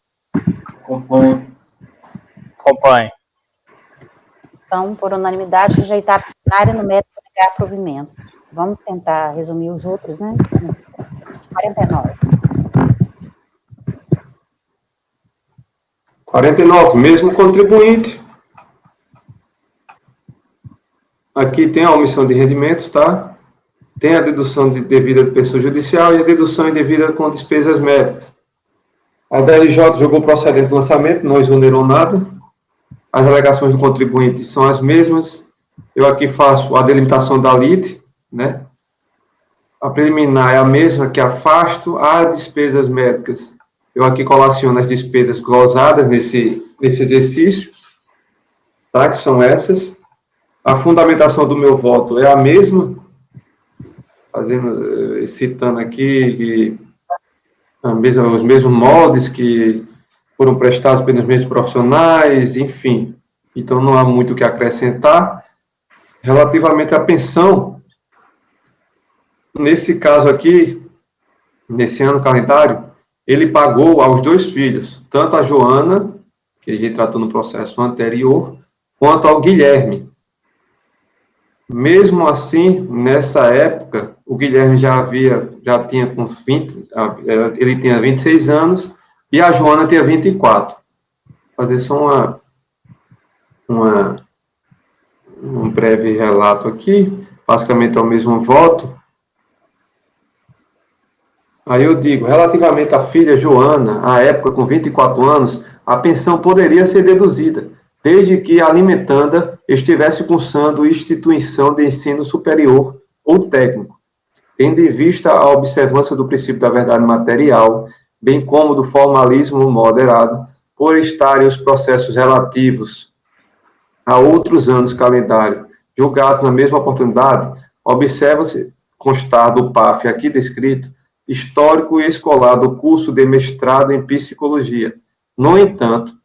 Acompanhe. Então, por unanimidade, rejeitar a plenária no mérito de negar provimento. Vamos tentar resumir os outros, né? 49. 49, mesmo contribuinte. Aqui tem a omissão de rendimentos, tá? Tem a dedução devida de pessoa judicial e a dedução indevida com despesas médicas. A DLJ julgou procedente do lançamento, não exonerou nada. As alegações do contribuinte são as mesmas. Eu aqui faço a delimitação da lite, né? A preliminar é a mesma, que afasto as despesas médicas. Eu aqui colaciono as despesas glosadas nesse exercício, tá? Que são essas. A fundamentação do meu voto é a mesma, citando aqui os mesmos moldes que foram prestados pelos mesmos profissionais, enfim. Então, não há muito o que acrescentar. Relativamente à pensão, nesse caso aqui, nesse ano calendário, ele pagou aos 2 filhos, tanto a Joana, que a gente tratou no processo anterior, quanto ao Guilherme. Mesmo assim, nessa época, o Guilherme já tinha com 20, ele tinha 26 anos, e a Joana tinha 24. Vou fazer só um breve relato aqui, basicamente é o mesmo voto. Aí eu digo, relativamente à filha Joana, à época com 24 anos, a pensão poderia ser deduzida, desde que a alimentanda estivesse cursando instituição de ensino superior ou técnico, tendo em vista a observância do princípio da verdade material, bem como do formalismo moderado, por estarem os processos relativos a outros anos calendário julgados na mesma oportunidade, observa-se constar do PAF aqui descrito histórico e escolar do curso de mestrado em psicologia. No entanto,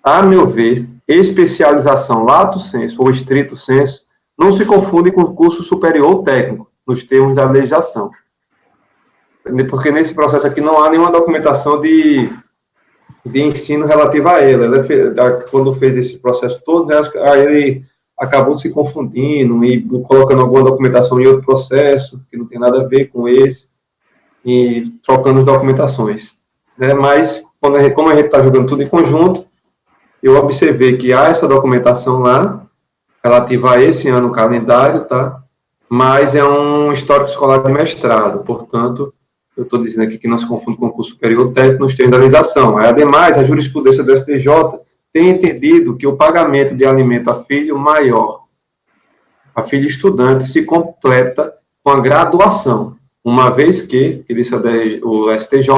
a meu ver, especialização lato sensu ou estrito sensu não se confunde com curso superior ou técnico, nos termos da legislação. Porque nesse processo aqui não há nenhuma documentação de ensino relativa a ela. Quando fez esse processo todo, aí ele acabou se confundindo e colocando alguma documentação em outro processo, que não tem nada a ver com esse, e trocando as documentações. Né? Mas, como a gente está jogando tudo em conjunto, eu observei que há essa documentação lá, relativa a esse ano calendário, tá? Mas é um histórico escolar de mestrado, portanto, eu estou dizendo aqui que não se confunde com o curso superior técnico nos termos da legislação. Ademais, a jurisprudência do STJ tem entendido que o pagamento de alimento a filho maior, a filho estudante, se completa com a graduação, uma vez que disse o STJ,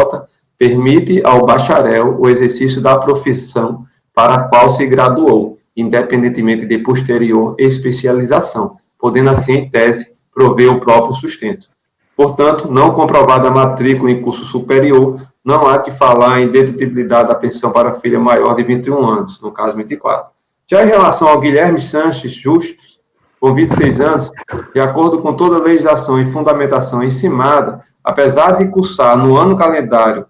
permite ao bacharel o exercício da profissão para a qual se graduou, independentemente de posterior especialização, podendo assim, em tese, prover o próprio sustento. Portanto, não comprovada a matrícula em curso superior, não há que falar em dedutibilidade da pensão para filha maior de 21 anos, no caso 24. Já em relação ao Guilherme Sanches Justus, com 26 anos, de acordo com toda a legislação e fundamentação encimada, apesar de cursar no ano calendário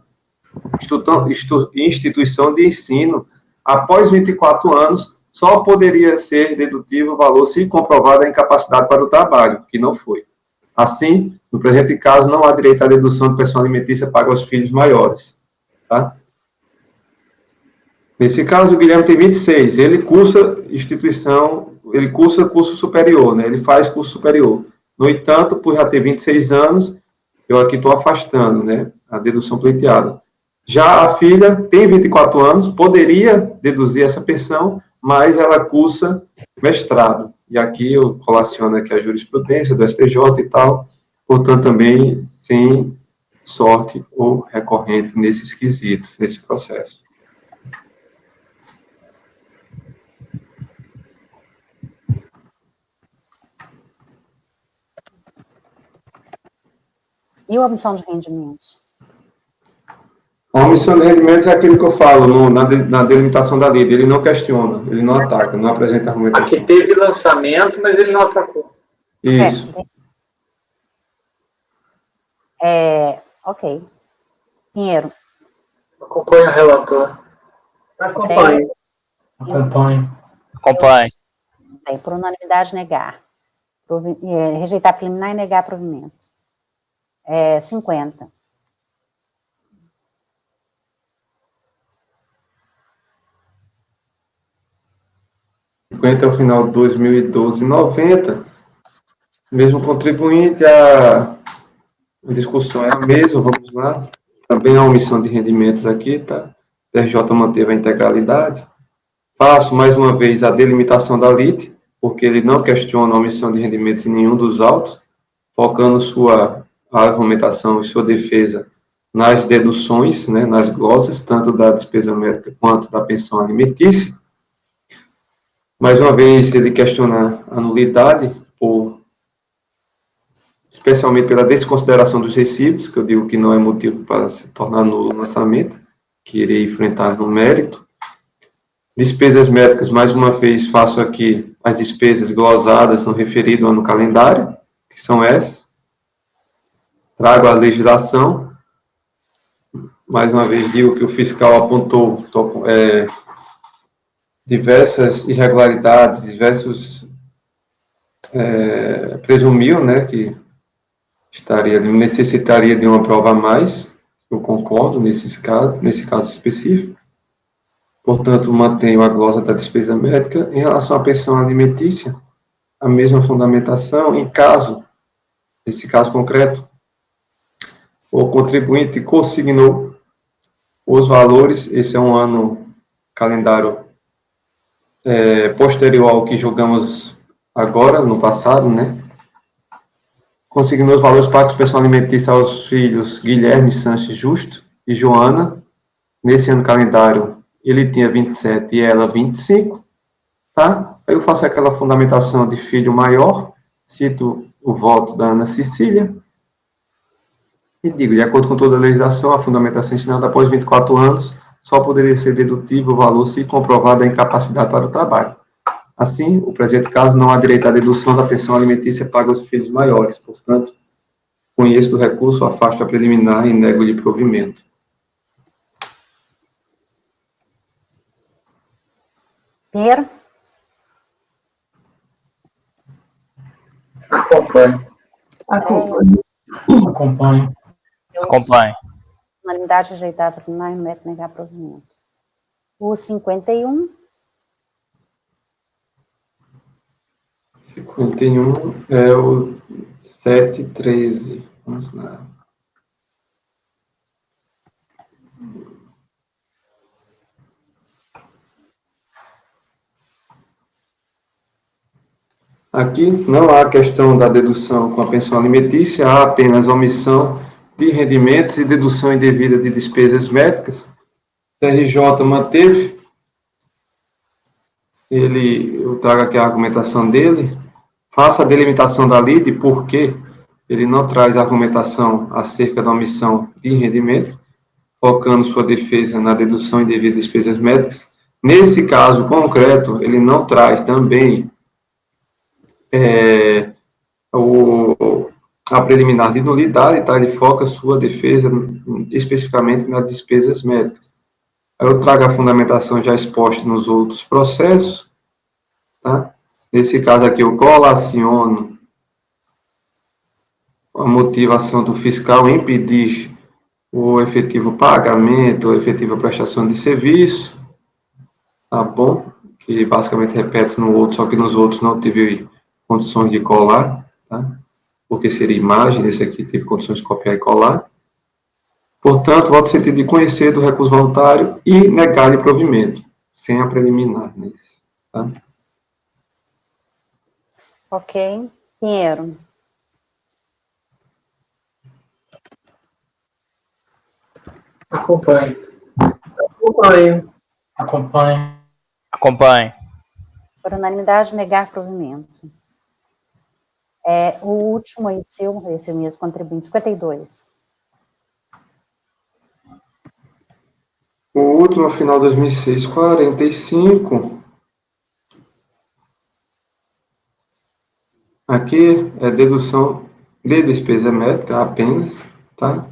instituição de ensino, após 24 anos, só poderia ser dedutível o valor se comprovada a incapacidade para o trabalho, que não foi. Assim, no presente caso, não há direito à dedução de pensão alimentícia para os filhos maiores. Tá? Nesse caso, o Guilherme tem 26, ele cursa curso superior, né? Ele faz curso superior. No entanto, por já ter 26 anos, eu aqui estou afastando, né, a dedução pleiteada. Já a filha tem 24 anos, poderia deduzir essa pensão, mas ela cursa mestrado. E aqui eu relaciono aqui a jurisprudência do STJ e tal, portanto, também sem sorte ou recorrente nesses quesitos, nesse processo. E a omissão de rendimentos? A omissão de rendimentos é aquilo que eu falo na delimitação da lei. Ele não questiona, ele não ataca, não apresenta argumentação. Aqui teve lançamento, mas ele não atacou. Isso. Certo. Ok. Pinheiro. Acompanha o relator. Acompanhe. Acompanhe. Por unanimidade, negar. Rejeitar preliminar e negar provimento. 50. Ao final de 2012, 90, mesmo contribuinte, a discussão é a mesma, vamos lá. Também a omissão de rendimentos aqui, tá? O TRJ manteve a integralidade. Faço, mais uma vez, a delimitação da LIT, porque ele não questiona a omissão de rendimentos em nenhum dos autos, focando sua argumentação e sua defesa nas deduções, né, nas glosas, tanto da despesa médica quanto da pensão alimentícia. Mais uma vez, ele questiona a nulidade, especialmente pela desconsideração dos recibos, que eu digo que não é motivo para se tornar nulo o lançamento, que irei enfrentar no mérito. Despesas médicas, mais uma vez, faço aqui as despesas glosadas no referido ano calendário, que são essas. Trago a legislação. Mais uma vez, digo que o fiscal apontou diversas irregularidades, presumiu, né, que necessitaria de uma prova a mais. Eu concordo nesse caso específico. Portanto, mantenho a glosa da despesa médica. Em relação à pensão alimentícia, a mesma fundamentação. Nesse caso concreto, o contribuinte consignou os valores. Esse é um ano calendário posterior ao que julgamos agora, no passado, né? Consignou os valores pagos de pensão alimentícia aos filhos Guilherme Sanches Justo e Joana. Nesse ano calendário, ele tinha 27 e ela 25, tá? Aí eu faço aquela fundamentação de filho maior, cito o voto da Ana Cecília. E digo, de acordo com toda a legislação, a fundamentação ensinada após 24 anos só poderia ser dedutível o valor se comprovada a incapacidade para o trabalho. Assim, o presente caso não há direito à dedução da pensão alimentícia paga aos filhos maiores. Portanto, conheço do recurso, afasto a preliminar e nego-lhe provimento. Pinheiro? Acompanho. Acompanho. Acompanhe. Unanimidade, rejeitar a preliminar e no mérito negar provimento. O 51. 51 é o 713. Vamos lá. Aqui não há questão da dedução com a pensão alimentícia, há apenas omissão de rendimentos e dedução indevida de despesas médicas. O TRJ manteve, eu trago aqui a argumentação dele, faça a delimitação da lide, porque ele não traz argumentação acerca da omissão de rendimentos, focando sua defesa na dedução indevida de despesas médicas. Nesse caso concreto, ele não traz também a preliminar de nulidade, tá? Ele foca sua defesa especificamente nas despesas médicas. Eu trago a fundamentação já exposta nos outros processos, tá? Nesse caso aqui, eu colaciono a motivação do fiscal em impedir o efetivo pagamento, a efetiva prestação de serviço, tá bom? Que basicamente repete-se no outro, só que nos outros não tive condições de colar, tá? Porque seria imagem, esse aqui teve condições de copiar e colar. Portanto, voto no sentido de conhecer do recurso voluntário e negar-lhe provimento, sem a preliminar nesse, tá? Ok. Pinheiro. Acompanho. Acompanho. Acompanhe. Por unanimidade, negar provimento. O último aí seu, esse mesmo contribuinte, 52. O último, final de 2006, 45. Aqui é dedução de despesa médica apenas, tá?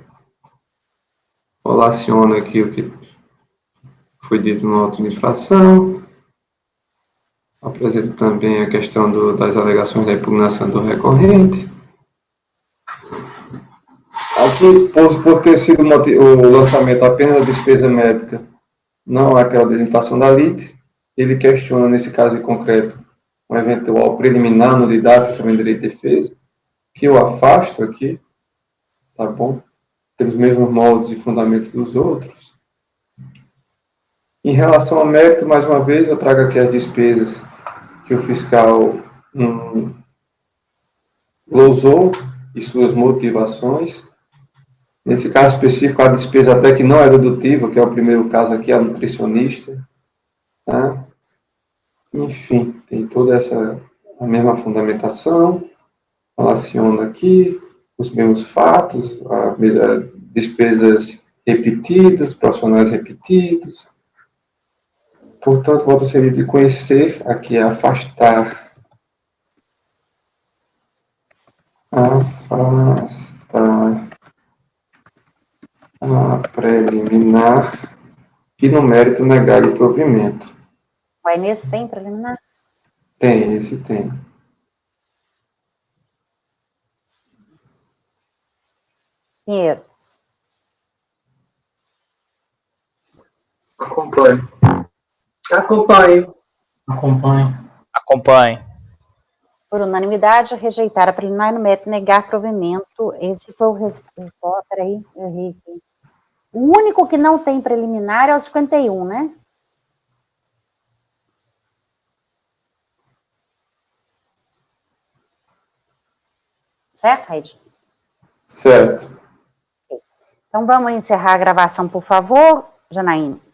Relaciona aqui o que foi dito no auto de infração. Apresenta também a questão das alegações da impugnação do recorrente. Aqui, por ter sido o lançamento apenas da despesa médica, não aquela delimitação da lide, ele questiona, nesse caso em concreto, um eventual preliminar, nulidade, cessamento de direito de defesa, que eu afasto aqui, tá bom? Tem os mesmos moldes e fundamentos dos outros. Em relação ao mérito, mais uma vez, eu trago aqui as despesas que o fiscal glosou e suas motivações. Nesse caso específico, a despesa até que não é dedutível, que é o primeiro caso aqui, a nutricionista. Tá? Enfim, tem toda a mesma fundamentação, relaciona aqui os mesmos fatos, despesas repetidas, profissionais repetidos. Portanto, volto a ser de conhecer, aqui é afastar a preliminar e no mérito negar o provimento. O Inês tem preliminar? Tem, esse tem. Pinheiro. Acompanho. Acompanhe. Por unanimidade, rejeitar a preliminar no mérito negar provimento. Esse foi o peraí, eu errei aqui. O único que não tem preliminar é o 51, né? Certo, Raide? Certo. Então, vamos encerrar a gravação, por favor, Janaína.